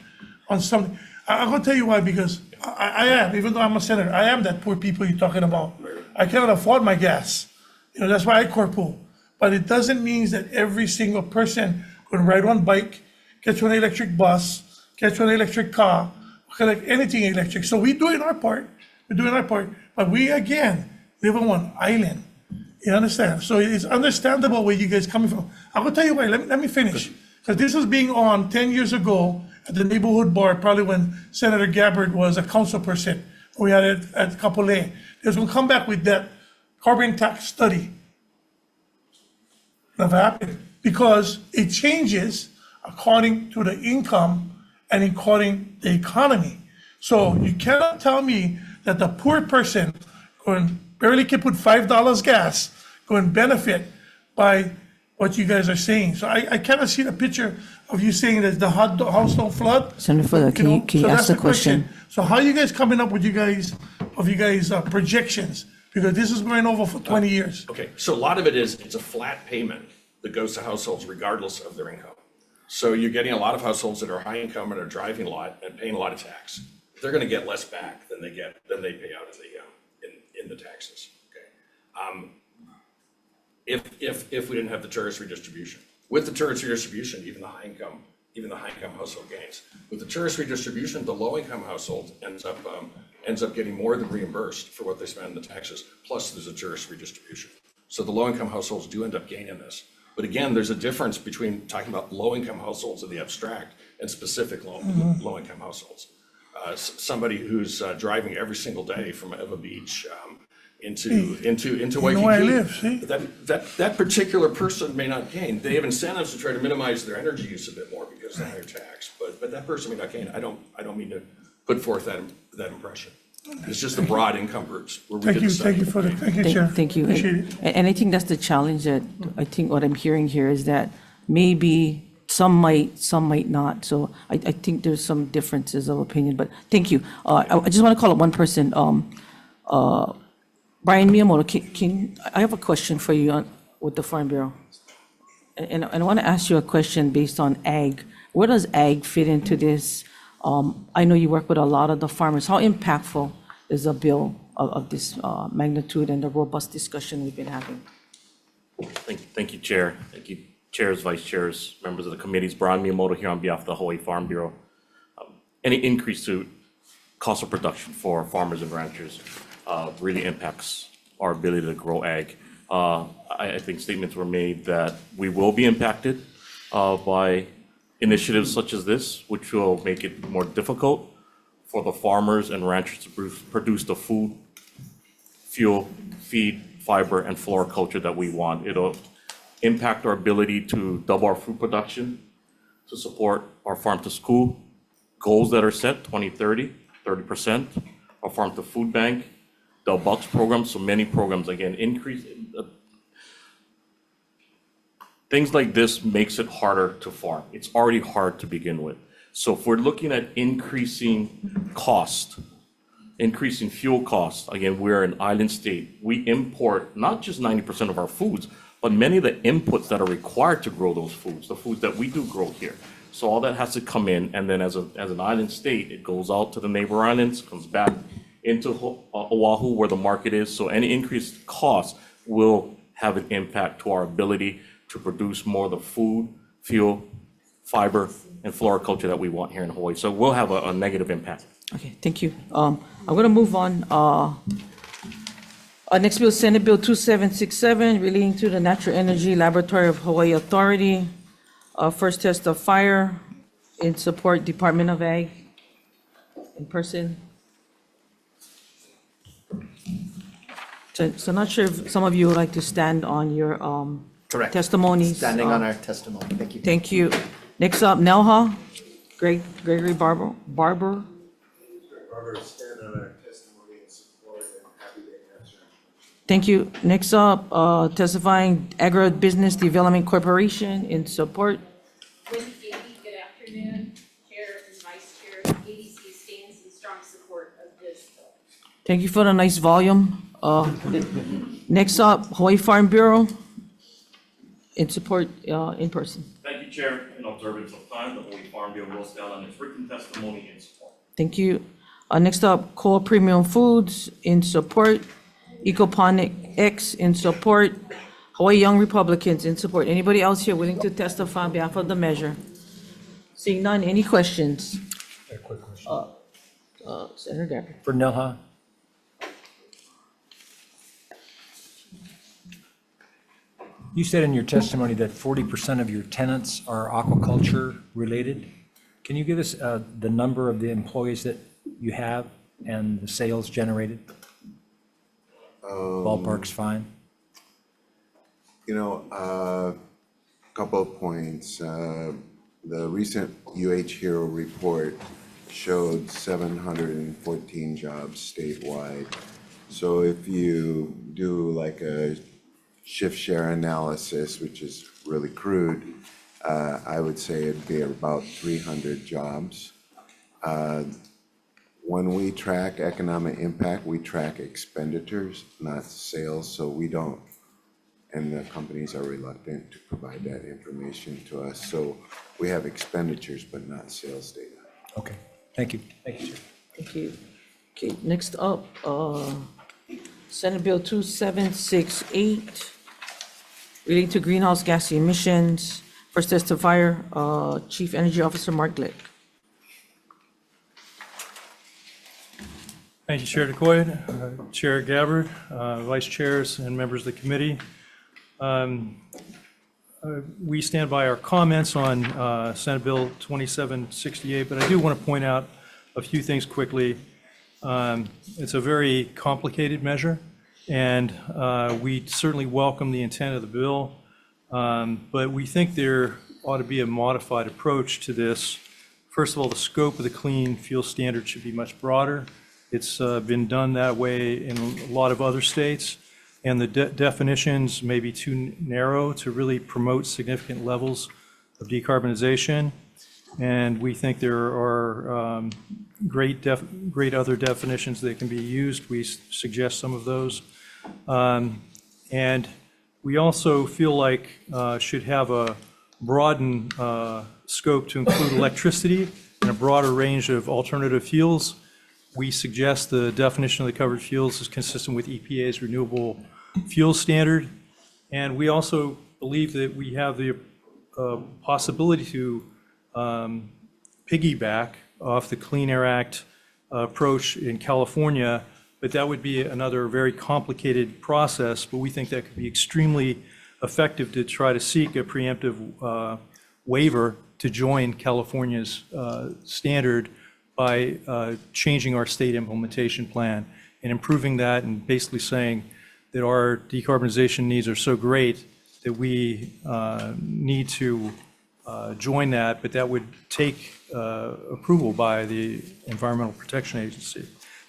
on something. I'm gonna tell you why, because I am, even though I'm a senator, I am that poor people you're talking about. I cannot afford my gas. That's why I carpool. But it doesn't mean that every single person can ride one bike, get on an electric bus, get on an electric car, collect anything electric. So we're doing our part. But we, again, live on one island. You understand? So it's understandable where you guys coming from. I'm gonna tell you why. Let me finish. Because this was being on 10 years ago at the neighborhood bar, probably when Senator Gabbard was a council person. We had it at Kapolei. They was gonna come back with that carbon tax study. Never happened, because it changes according to the income and according to the economy. So you cannot tell me that the poor person going barely can put $5 gas going benefit by what you guys are saying. So I cannot see the picture of you saying that the house don't flood. Senator Fuller, can you So ask that's the question? So how are you guys coming up with you guys projections? Because this is going over for 20 years. Okay, so a lot of it is, it's a flat payment that goes to households regardless of their income. So you're getting a lot of households that are high income and are driving a lot and paying a lot of tax. They're gonna get less back than they pay out in the taxes, okay? If we didn't have the tourist redistribution. With the tourist redistribution, even the high income household gains. With the tourist redistribution, the low income household ends up getting more than reimbursed for what they spend in the taxes, plus there's a tourist redistribution. So the low income households do end up gaining this. But again, there's a difference between talking about low income households in the abstract and specific low income households. Somebody who's driving every single day from Eva Beach into Waikiki. Where I live, see? That particular person may not gain. They have incentives to try to minimize their energy use a bit more because of the higher tax. But that person may not gain. I don't mean to put forth that impression. It's just the broad income groups where we Thank did you, the study. thank you, Chair. Thank you. Appreciate it. And I think that's the challenge that, I think what I'm hearing here is that maybe some might not. So I think there's some differences of opinion, but thank you. I just want to call up one person. Brian Miyamoto, I have a question for you with the Farm Bureau. And I want to ask you a question based on ag. Where does ag fit into this? I know you work with a lot of the farmers. How impactful is a bill of this magnitude and the robust discussion we've been having? Thank you, Chair. Thank you, Chairs, Vice Chairs, members of the committees. Brian Miyamoto here on behalf of the Hawaii Farm Bureau. Any increase to cost of production for farmers and ranchers really impacts our ability to grow ag. I think statements were made that we will be impacted by initiatives such as this, which will make it more difficult for the farmers and ranchers to produce the food, fuel, feed, fiber, and floriculture that we want. It'll impact our ability to double our food production, to support our farm to school goals that are set, 2030, 30%, our farm to food bank, the Bucks program, so many programs, again, increase. Things like this makes it harder to farm. It's already hard to begin with. So if we're looking at increasing cost, increasing fuel costs, again, we're an island state. We import not just 90% of our foods, but many of the inputs that are required to grow those foods, the foods that we do grow here. So all that has to come in, and then as an island state, it goes out to the neighbor islands, comes back into Oahu where the market is. So any increased cost will have an impact to our ability to produce more of the food, fuel, fiber, and floriculture that we want here in Hawaii. So we'll have a negative impact. Okay, thank you. I'm going to move on. Next bill, Senate Bill 2767, relating to the Natural Energy Laboratory of Hawaii Authority. First test of fire, in support Department of Ag, in person. So not sure if some of you would like to stand on your Correct. testimonies. Standing on our testimony. Thank you. Thank you. Next up, Nelha, Gregory Barber. Barbara, stand on our testimony and support, and happy to answer. Thank you. Next up, testifying Agribusiness Development Corporation, in support. Wendy Gady, good afternoon, Chair and Vice Chair. ADC stands in strong support of this bill. Thank you for the nice volume. Next up, Hawaii Farm Bureau, in support, in person. Thank you, Chair. In observance of time, the Hawaii Farm Bureau will stand on its written testimony in support. Thank you. Next up, Core Premium Foods, in support. Ecoponic X, in support. Hawaii Young Republicans, in support. Anybody else here willing to testify on behalf of the measure? Seeing none, any questions? A quick question. Senator Gabbard. For Nelha. You said in your testimony that 40% of your tenants are aquaculture related. Can you give us the number of the employees that you have and the sales generated? Ballpark's fine. You know, a couple of points. The recent UH Hero report showed 714 jobs statewide. So if you do like a shift share analysis, which is really crude, I would say it'd be about 300 jobs. When we track economic impact, we track expenditures, not sales, so we don't, and the companies are reluctant to provide that information to us. So we have expenditures, but not sales data. Okay, thank you. Thank you, Chair. Thank you. Okay, next up, Senate Bill 2768, relating to greenhouse gas emissions. First testifier, Chief Energy Officer Mark Glick. Thank you, Chair DeCoy, Chair Gabbard, Vice Chairs, and members of the committee. We stand by our comments on Senate Bill 2768, but I do want to point out a few things quickly. It's a very complicated measure, and we certainly welcome the intent of the bill, but we think there ought to be a modified approach to this. First of all, the scope of the clean fuel standard should be much broader. It's been done that way in a lot of other states, and the definitions may be too narrow to really promote significant levels of decarbonization. And we think there are great other definitions that can be used. We suggest some of those. And we also feel like should have a broadened scope to include electricity and a broader range of alternative fuels. We suggest the definition of the covered fuels is consistent with EPA's renewable fuel standard. And we also believe that we have the possibility to piggyback off the Clean Air Act approach in California, but that would be another very complicated process, but we think that could be extremely effective to try to seek a preemptive waiver to join California's standard by changing our state implementation plan and improving that, and basically saying that our decarbonization needs are so great that we need to join that, but that would take approval by the Environmental Protection Agency.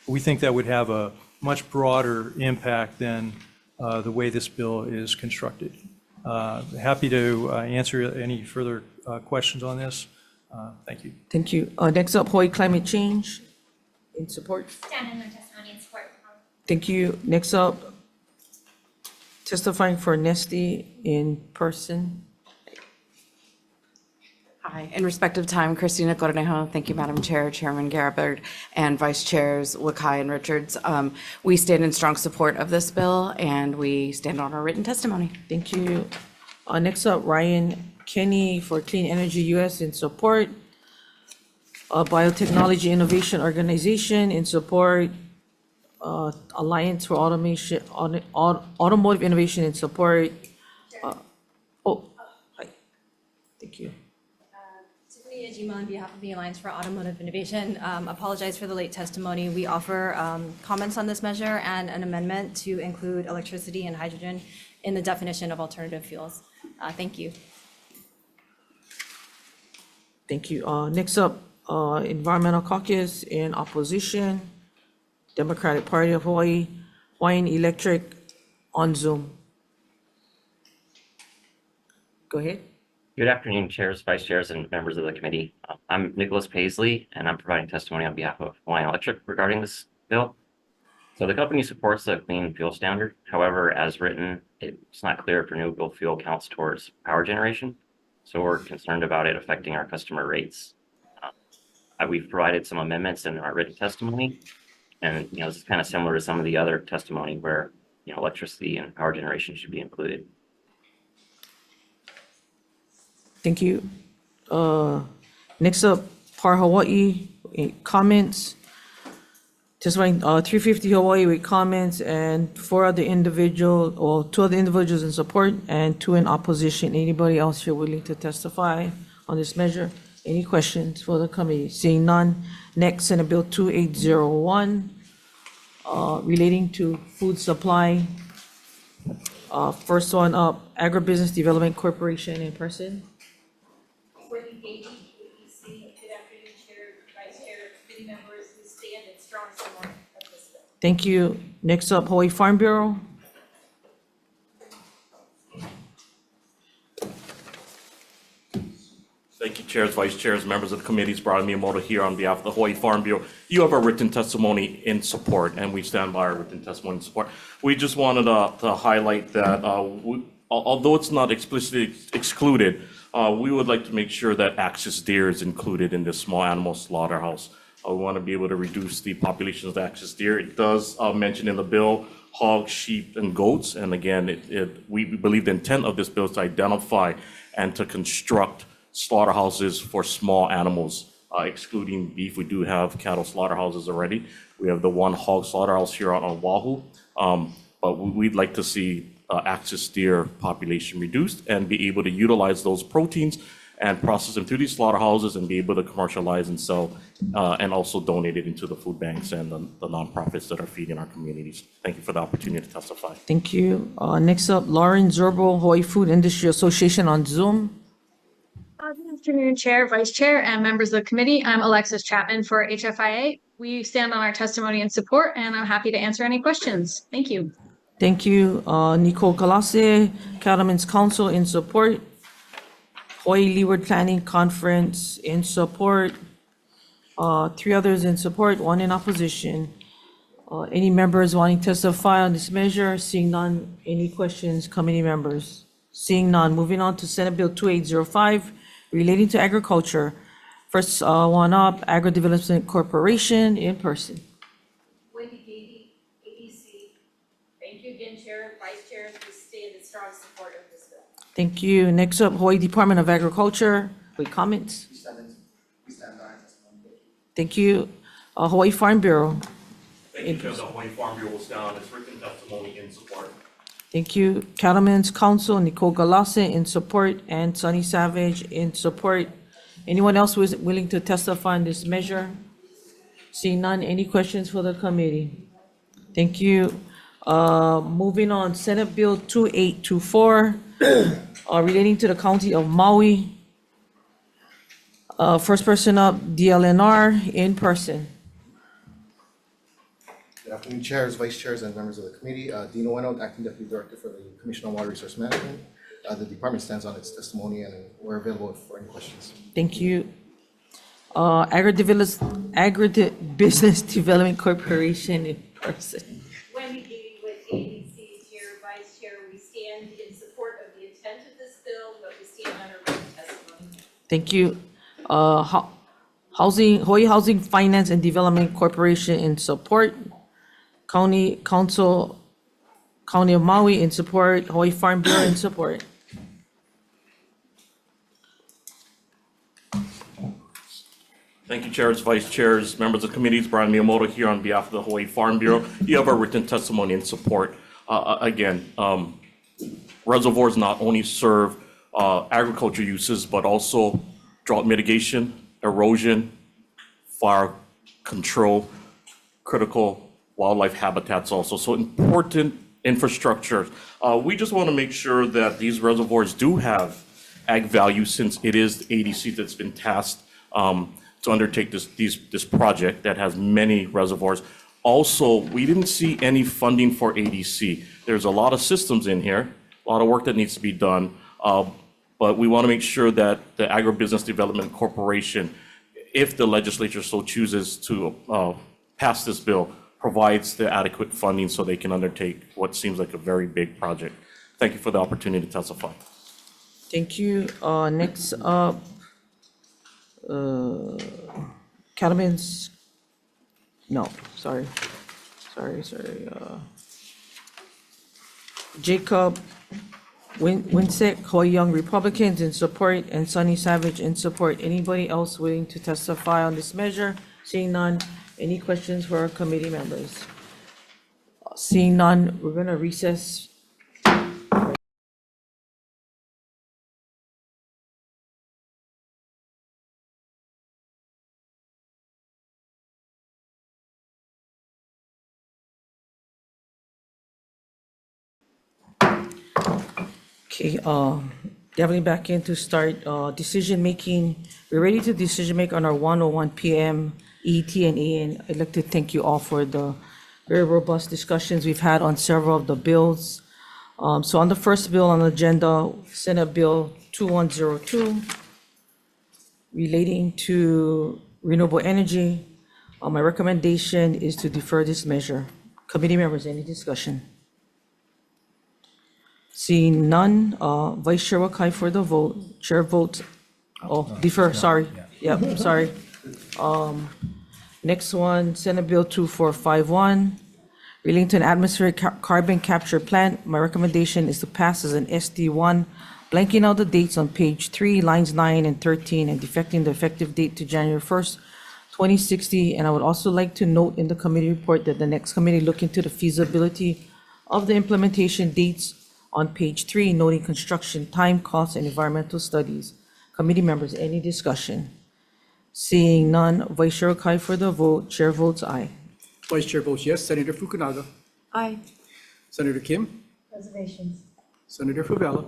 We think that would have a much broader impact than the way this bill is constructed. Happy to answer any further questions on this. Thank you. Thank you. Next up, Hawaii climate change in support. Stand in my testimony in support. Thank you. Next up, testifying for Nesty in person. Hi, in respect of time, Christina Cornejo. Thank you, Madam Chair, Chairman Gabbard, and Vice Chairs Wakai and Richards. We stand in strong support of this bill, and we stand on our written testimony. Thank you. Next up, Ryan Kenny for Clean Energy US in support. Biotechnology Innovation Organization in support. Alliance for Automation, Automotive Innovation in support. Hi. Thank you. Tiffany Ejima on behalf of the Alliance for Automotive Innovation. Apologize for the late testimony. We offer comments on this measure and an amendment to include electricity and hydrogen in the definition of alternative fuels. Thank you. Thank you. Next up, Environmental Caucus in opposition. Democratic Party of Hawaii, Hawaiian Electric on Zoom. Go ahead. Good afternoon, chairs, vice chairs, and members of the committee. I'm Nicholas Paisley, and I'm providing testimony on behalf of Hawaiian Electric regarding this bill. So the company supports the clean fuel standard. However, as written, it's not clear if renewable fuel counts towards power generation. So we're concerned about it affecting our customer rates. We've provided some amendments in our written testimony. And, this is kind of similar to some of the other testimony where, electricity and power generation should be included. Thank you. Next up, Par Hawaii, comments. Testifying 350 Hawaii with comments, and 2 other individuals in support and 2 in opposition. Anybody else here willing to testify on this measure? Any questions for the committee? Seeing none. Next, Senate Bill 2801, relating to food supply. First one up, Agribusiness Development Corporation in person. Courtney Gagey, AEC. Good afternoon, Chair, Vice Chair, committee members. We stand in strong support of this bill. Thank you. Next up, Hawaii Farm Bureau. Thank you, chairs, vice chairs, members of the committees. Brian Miyamoto here on behalf of the Hawaii Farm Bureau. You have a written testimony in support, and we stand by our written testimony in support. We just wanted to highlight that although it's not explicitly excluded, we would like to make sure that axis deer is included in this small animal slaughterhouse. We want to be able to reduce the population of axis deer. It does mention in the bill hogs, sheep, and goats. And again, we believe the intent of this bill is to identify and to construct slaughterhouses for small animals, excluding beef. We do have cattle slaughterhouses already. We have the one hog slaughterhouse here on Oahu. But we'd like to see axis deer population reduced and be able to utilize those proteins and process them through these slaughterhouses and be able to commercialize and sell and also donate it into the food banks and the nonprofits that are feeding our communities. Thank you for the opportunity to testify. Thank you. Next up, Lauren Zerbo, Hawaii Food Industry Association on Zoom. Good afternoon, Chair, Vice Chair, and members of the committee. I'm Alexis Chapman for HFIA. We stand on our testimony and support, and I'm happy to answer any questions. Thank you. Thank you. Nicole Galase, Cattlemen's Council in support. Hawaii Leeward Planning Conference in support. 3 others in support, 1 in opposition. Any members wanting to testify on this measure? Seeing none, any questions, committee members? Seeing none, moving on to Senate Bill 2805 relating to agriculture. First one up, Agri Development Corporation in person. Wendy Beatty, ABC. Thank you again, Chair, Vice Chairs. We stand in strong support of this bill. Thank you. Next up, Hawaii Department of Agriculture. With comments? We stand by our testimony. Thank you. Hawaii Farm Bureau. Thank you, Chair. The Hawaii Farm Bureau will stand on its written testimony in support. Thank you. Cattlemen's Council, Nicole Galase in support, and Sunny Savage in support. Anyone else who is willing to testify on this measure? Seeing none, any questions for the committee? Thank you. Moving on, Senate Bill 2824, relating to the County of Maui. First person up, DLNR in person. Good afternoon, chairs, vice chairs, and members of the committee. Dino Ueno, Acting Deputy Director for the Commission on Water Resource Management. The department stands on its testimony and we're available for any questions. Thank you. Agribusiness Development Corporation in person. Wendy Beatty with ABC, Chair, Vice Chair. We stand in support of the intent of this bill, but we stand on our written testimony. Thank you. Hawaii Housing Finance and Development Corporation in support. County Council, County of Maui in support. Hawaii Farm Bureau in support. Thank you, chairs, vice chairs, members of committees. Brian Miyamoto here on behalf of the Hawaii Farm Bureau. You have our written testimony in support. Again, reservoirs not only serve agriculture uses, but also drought mitigation, erosion, fire control, critical wildlife habitats also. So important infrastructure. We just want to make sure that these reservoirs do have ag value, since it is the ADC that's been tasked to undertake this project that has many reservoirs. Also, we didn't see any funding for ADC. There's a lot of systems in here, a lot of work that needs to be done, but we want to make sure that the Agribusiness Development Corporation, if the legislature so chooses to pass this bill, provides the adequate funding so they can undertake what seems like a very big project. Thank you for the opportunity to testify. Thank you. Next up, Cattlemen's, no, sorry. Jacob Winsek, Hawaii Young Republicans in support, and Sunny Savage in support. Anybody else willing to testify on this measure? Seeing none, any questions for our committee members? Seeing none, we're gonna recess. Okay, definitely back in to start decision making. We're ready to decision make on our 1:01 p.m. EET-AEN. I'd like to thank you all for the very robust discussions we've had on several of the bills. So on the first bill on the agenda, Senate Bill 2102, relating to renewable energy. My recommendation is to defer this measure. Committee members, any discussion? Seeing none, Vice Chair Wakai for the vote. Chair votes, defer, sorry. Yep, sorry. Next one, Senate Bill 2451, relating to an atmospheric carbon capture plant. My recommendation is to pass as an SD1, blanking out the dates on page 3, lines 9 and 13, and defecting the effective date to January 1st, 2060. And I would also like to note in the committee report that the next committee look into the feasibility of the implementation dates on page 3, noting construction time, costs, and environmental studies. Committee members, any discussion? Seeing none, Vice Chair Wakai for the vote. Chair votes aye. Vice Chair votes yes. Senator Fukunaga. Aye. Senator Kim. Reservations. Senator Favela.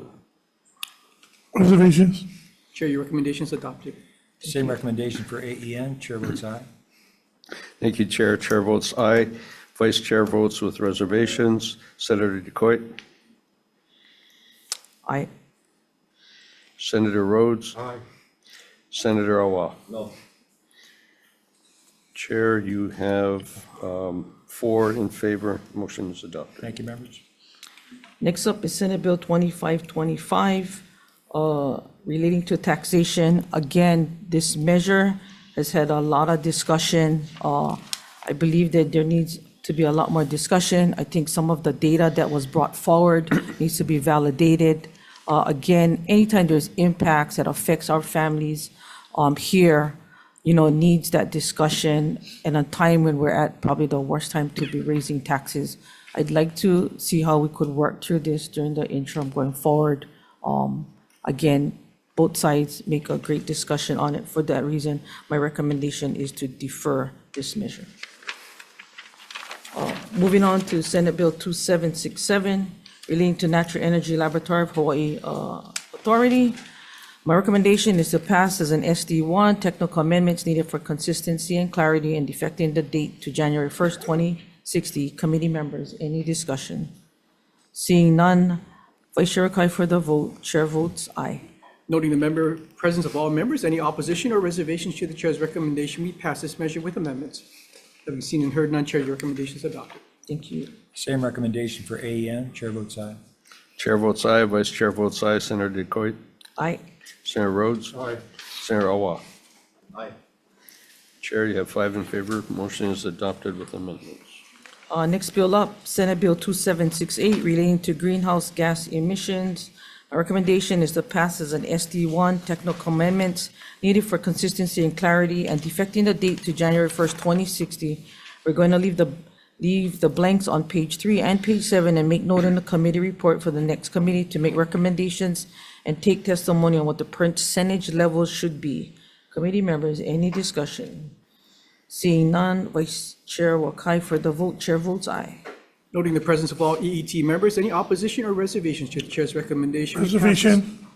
Reservations. Chair, your recommendation is adopted. Same recommendation for AEN. Chair votes aye. Thank you, Chair. Chair votes aye. Vice Chair votes with reservations. Senator Decoit. Aye. Senator Rhodes. Aye. Senator Awa. No. Chair, you have 4 in favor. Motion is adopted. Thank you, members. Next up is Senate Bill 2525, relating to taxation. Again, this measure has had a lot of discussion. I believe that there needs to be a lot more discussion. I think some of the data that was brought forward needs to be validated. Again, anytime there's impacts that affects our families here, needs that discussion, and a time when we're at probably the worst time to be raising taxes. I'd like to see how we could work through this during the interim going forward. Again, both sides make a great discussion on it. For that reason, my recommendation is to defer this measure. Moving on to Senate Bill 2767, relating to Natural Energy Laboratory of Hawaii Authority. My recommendation is to pass as an SD1, technical amendments needed for consistency and clarity and defecting the date to January 1st, 2060. Committee members, any discussion? Seeing none, Vice Chair Wakai for the vote. Chair votes aye. Noting the presence of all members, any opposition or reservations to the chair's recommendation, we pass this measure with amendments. Having seen and heard none, Chair, your recommendation is adopted. Thank you. Same recommendation for AEN. Chair votes aye. Chair votes aye. Vice Chair votes aye. Senator Decoit. Aye. Senator Rhodes. Aye. Senator Awa. Aye. Chair, you have 5 in favor. Motion is adopted with amendments. Next bill up, Senate Bill 2768, relating to greenhouse gas emissions. My recommendation is to pass as an SD1, technical amendments needed for consistency and clarity and defecting the date to January 1st, 2060. We're going to leave the blanks on page 3 and page 7 and make note in the committee report for the next committee to make recommendations and take testimony on what the percentage levels should be. Committee members, any discussion? Seeing none, Vice Chair Wakai for the vote. Chair votes aye. Noting the presence of all EET members, any opposition or reservations to the chair's recommendation? we pass this Reservation.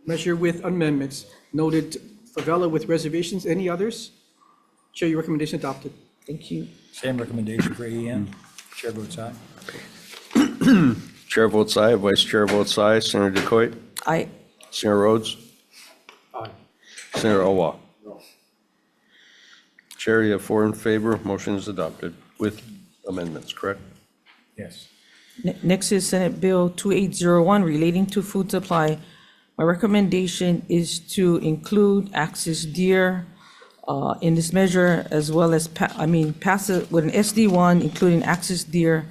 measure with amendments. Noted Favela with reservations. Any others? Chair, your recommendation adopted. Thank you. Same recommendation for AEN. Chair votes aye. Chair votes aye. Vice Chair votes aye. Senator Decoit. Aye. Senator Rhodes. Aye. Senator Awa. Chair, you have 4 in favor. Motion is adopted with amendments, correct? Yes. Next is Senate Bill 2801, relating to food supply. My recommendation is to include axis deer in this measure, as well as, pass it with an SD1, including axis deer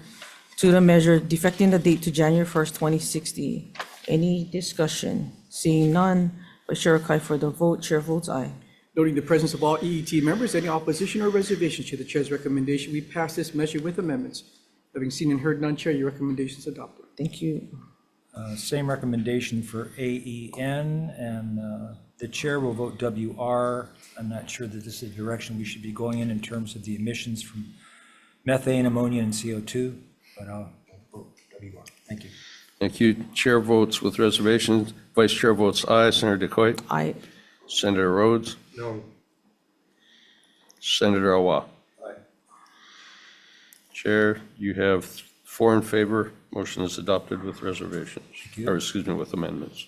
to the measure, defecting the date to January 1st, 2060. Any discussion? Seeing none, Vice Chair Wakai for the vote. Chair votes aye. Noting the presence of all EET members, any opposition or reservations to the chair's recommendation, we pass this measure with amendments. Having seen and heard none, Chair, your recommendation is adopted. Thank you. Same recommendation for AEN, and the chair will vote WR. I'm not sure that this is the direction we should be going in terms of the emissions from methane, ammonia, and CO2, but I'll vote WR. Thank you. Thank you. Chair votes with reservations. Vice Chair votes aye. Senator Decoit. Aye. Senator Rhodes. No. Senator Awa. Aye. Chair, you have 4 in favor. Motion is adopted with reservations, or excuse me, with amendments.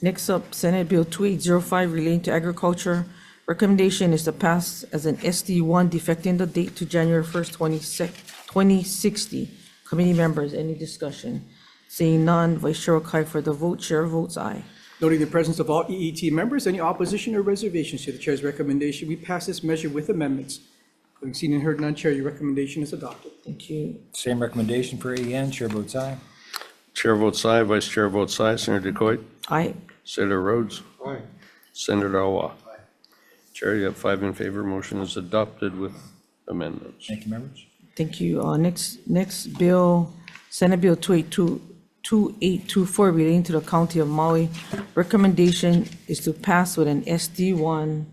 Next up, Senate Bill 2805 relating to agriculture. Recommendation is to pass as an SD1 defecting the date to January 1st, 2060. Committee members, any discussion? Seeing none, Vice Chair Wakai for the vote, Chair votes aye. Noting the presence of all EET members, any opposition or reservations to the chair's recommendation, we pass this measure with amendments. Having seen and heard none, Chair, your recommendation is adopted. Thank you. Same recommendation for AEN, chair votes aye. Chair votes aye, Vice Chair votes aye. Senator Decoit? Aye. Senator Rhodes? Aye. Senator Awa? Chair, you have 5 in favor. Motion is adopted with amendments. Thank you, members. Thank you. Next bill, Senate Bill 2824 relating to the County of Maui. Recommendation is to pass with an SD1,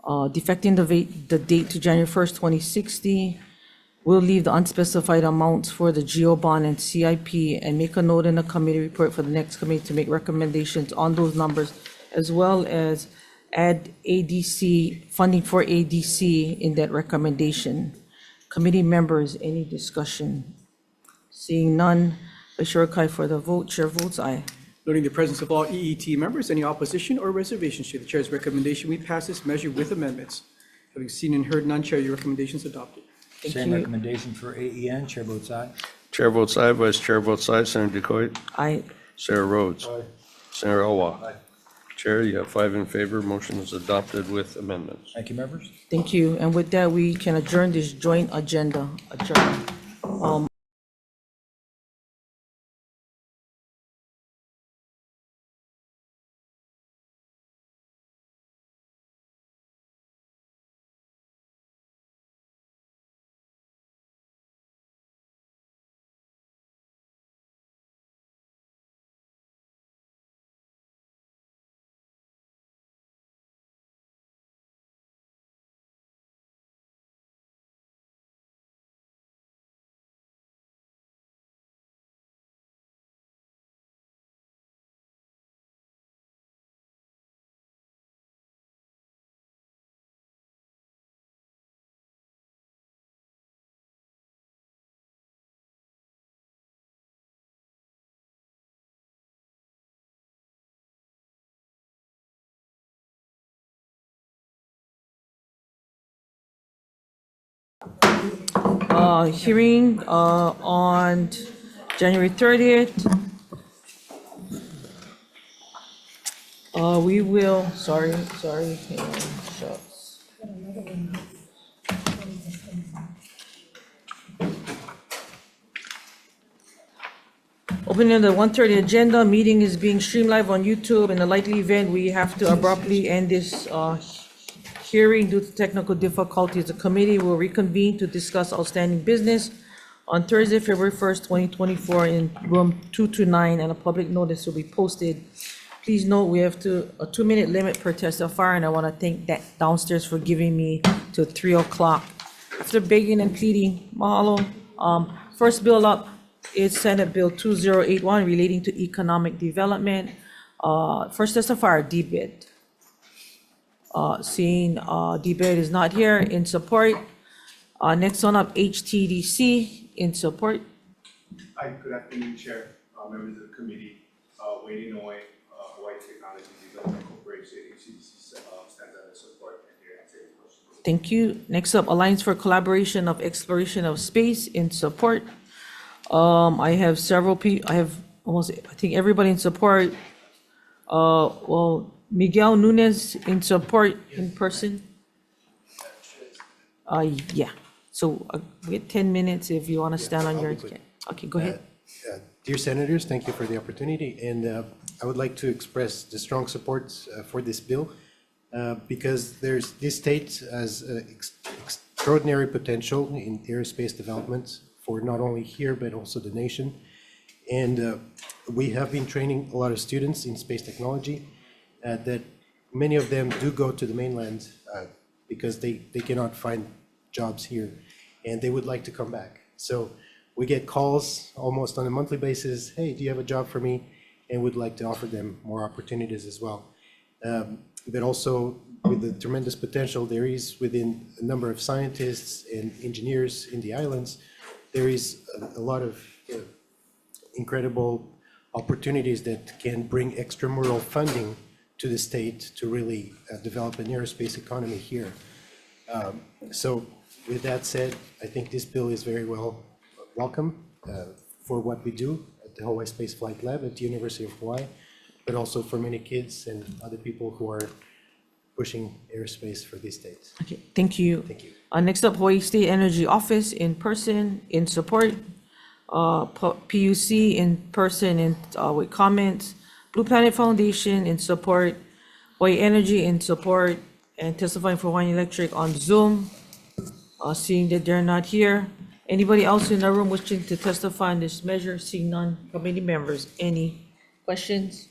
defecting the date to January 1st, 2060. We'll leave the unspecified amounts for the GO bond and CIP and make a note in the committee report for the next committee to make recommendations on those numbers, as well as add ADC, funding for ADC in that recommendation. Committee members, any discussion? Seeing none, Vice Chair Wakai for the vote, Chair votes aye. Noting the presence of all EET members, any opposition or reservations to the chair's recommendation, we pass this measure with amendments. Having seen and heard none, Chair, your recommendation is adopted. Thank Same you. recommendation for AEN, chair votes aye. Chair votes aye, Vice Chair votes aye. Senator Decoit? Aye. Senator Rhodes? Aye. Senator Awa? Chair, you have 5 in favor. Motion is adopted with amendments. Thank you, members. Thank you. And with that, we can adjourn this joint agenda. Adjourn. Hearing on January 30th. We will, sorry, hang on, shucks. Opening the 1:30 agenda, meeting is being streamed live on YouTube. In the likely event, we have to abruptly end this hearing due to technical difficulties. The committee will reconvene to discuss outstanding business on Thursday, February 1st, 2024, in room 229, and a public notice will be posted. Please note, we have a 2-minute limit per testifier, and I want to thank that downstairs for giving me till 3 o'clock. After begging and pleading, mahalo. First bill up is Senate Bill 2081 relating to economic development. First testifier, Debit. Seeing Debit is not here, in support. Next one up, HTDC, in support. Hi, good afternoon, Chair, members of the committee. Wayne Inoue, Hawaii Technology Development Corporation, HTDC stands under support and here answer any questions. Thank you. Next up, Alliance for Collaboration of Exploration of Space, in support. I have several people, I have almost, I think everybody in support. Well, Miguel Nunez in support in person. Yeah, so we get 10 minutes if you want to stand on your, okay, go ahead. Dear Senators, thank you for the opportunity, and I would like to express the strong support for this bill because this state has extraordinary potential in aerospace development for not only here but also the nation. And we have been training a lot of students in space technology that many of them do go to the mainland because they cannot find jobs here and they would like to come back. So we get calls almost on a monthly basis, hey, do you have a job for me? And we'd like to offer them more opportunities as well. But also with the tremendous potential there is within a number of scientists and engineers in the islands, there is a lot of incredible opportunities that can bring extramural funding to the state to really develop an aerospace economy here. So with that said, I think this bill is very welcome for what we do at the Hawaii Space Flight Lab at the University of Hawaii, but also for many kids and other people who are pushing aerospace for these states. Okay, thank you. Thank you. Next up, Hawaii State Energy Office in person, in support. PUC in person and with comments. Blue Planet Foundation in support. Hawaii Energy in support and testifying for Hawaiian Electric on Zoom. Seeing that they're not here. Anybody else in the room wishing to testify on this measure? Seeing none, committee members, any questions?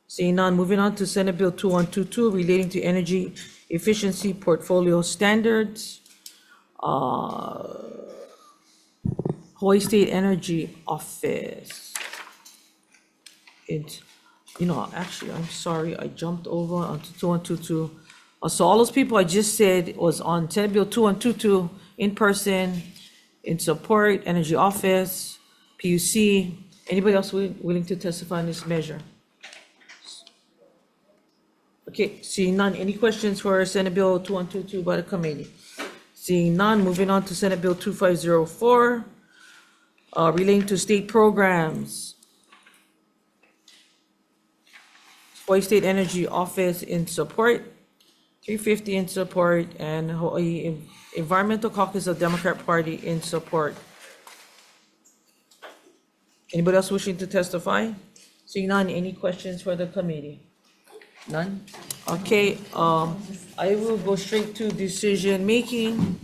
Seeing none, moving on to Senate Bill 2122 relating to energy efficiency portfolio standards. Hawaii State Energy Office. Actually, I'm sorry, I jumped over onto 2122. So all those people I just said was on Senate Bill 2122 in person, in support, Energy Office, PUC. Anybody else willing to testify on this measure? Okay, seeing none, any questions for Senate Bill 2122 by the committee? Seeing none, moving on to Senate Bill 2504, relating to state programs. Hawaii State Energy Office in support, 350 in support, and Hawaii Environmental Caucus of Democrat Party in support. Anybody else wishing to testify? Seeing none, any questions for the committee? None? Okay, I will go straight to decision making.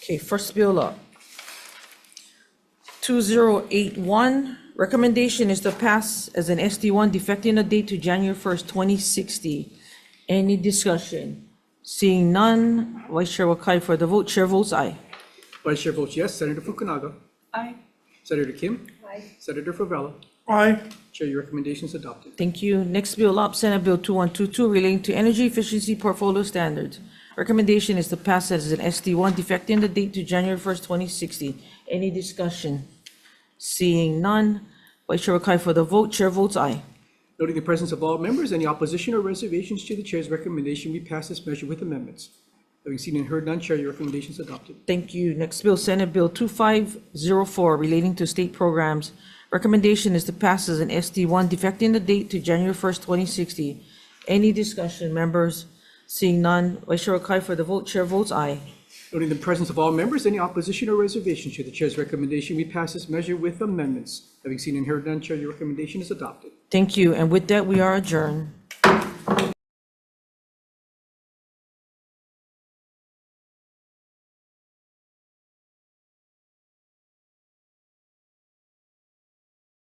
Okay, first bill up. 2081, recommendation is to pass as an SD1 defecting the date to January 1st, 2060. Any discussion? Seeing none, Vice Chair Wakai for the vote. Chair votes aye. Vice Chair votes yes. Senator Fukunaga. Aye. Senator Kim. Aye. Senator Favela. Aye. Chair, your recommendation is adopted. Thank you. Next bill up, Senate Bill 2122 relating to energy efficiency portfolio standards. Recommendation is to pass as an SD1 defecting the date to January 1st, 2060. Any discussion? Seeing none, Vice Chair Wakai for the vote. Chair votes aye. Noting the presence of all members, any opposition or reservations to the chair's recommendation, we pass this measure with amendments. Having seen and heard none, Chair, your recommendation is adopted. Thank you. Next bill, Senate Bill 2504 relating to state programs. Recommendation is to pass as an SD1 defecting the date to January 1st, 2060. Any discussion, members? Seeing none, Vice Chair Wakai for the vote. Chair votes aye. Noting the presence of all members, any opposition or reservations to the chair's recommendation, we pass this measure with amendments. Having seen and heard none, Chair, your recommendation is adopted. Thank you. And with that, we are adjourned.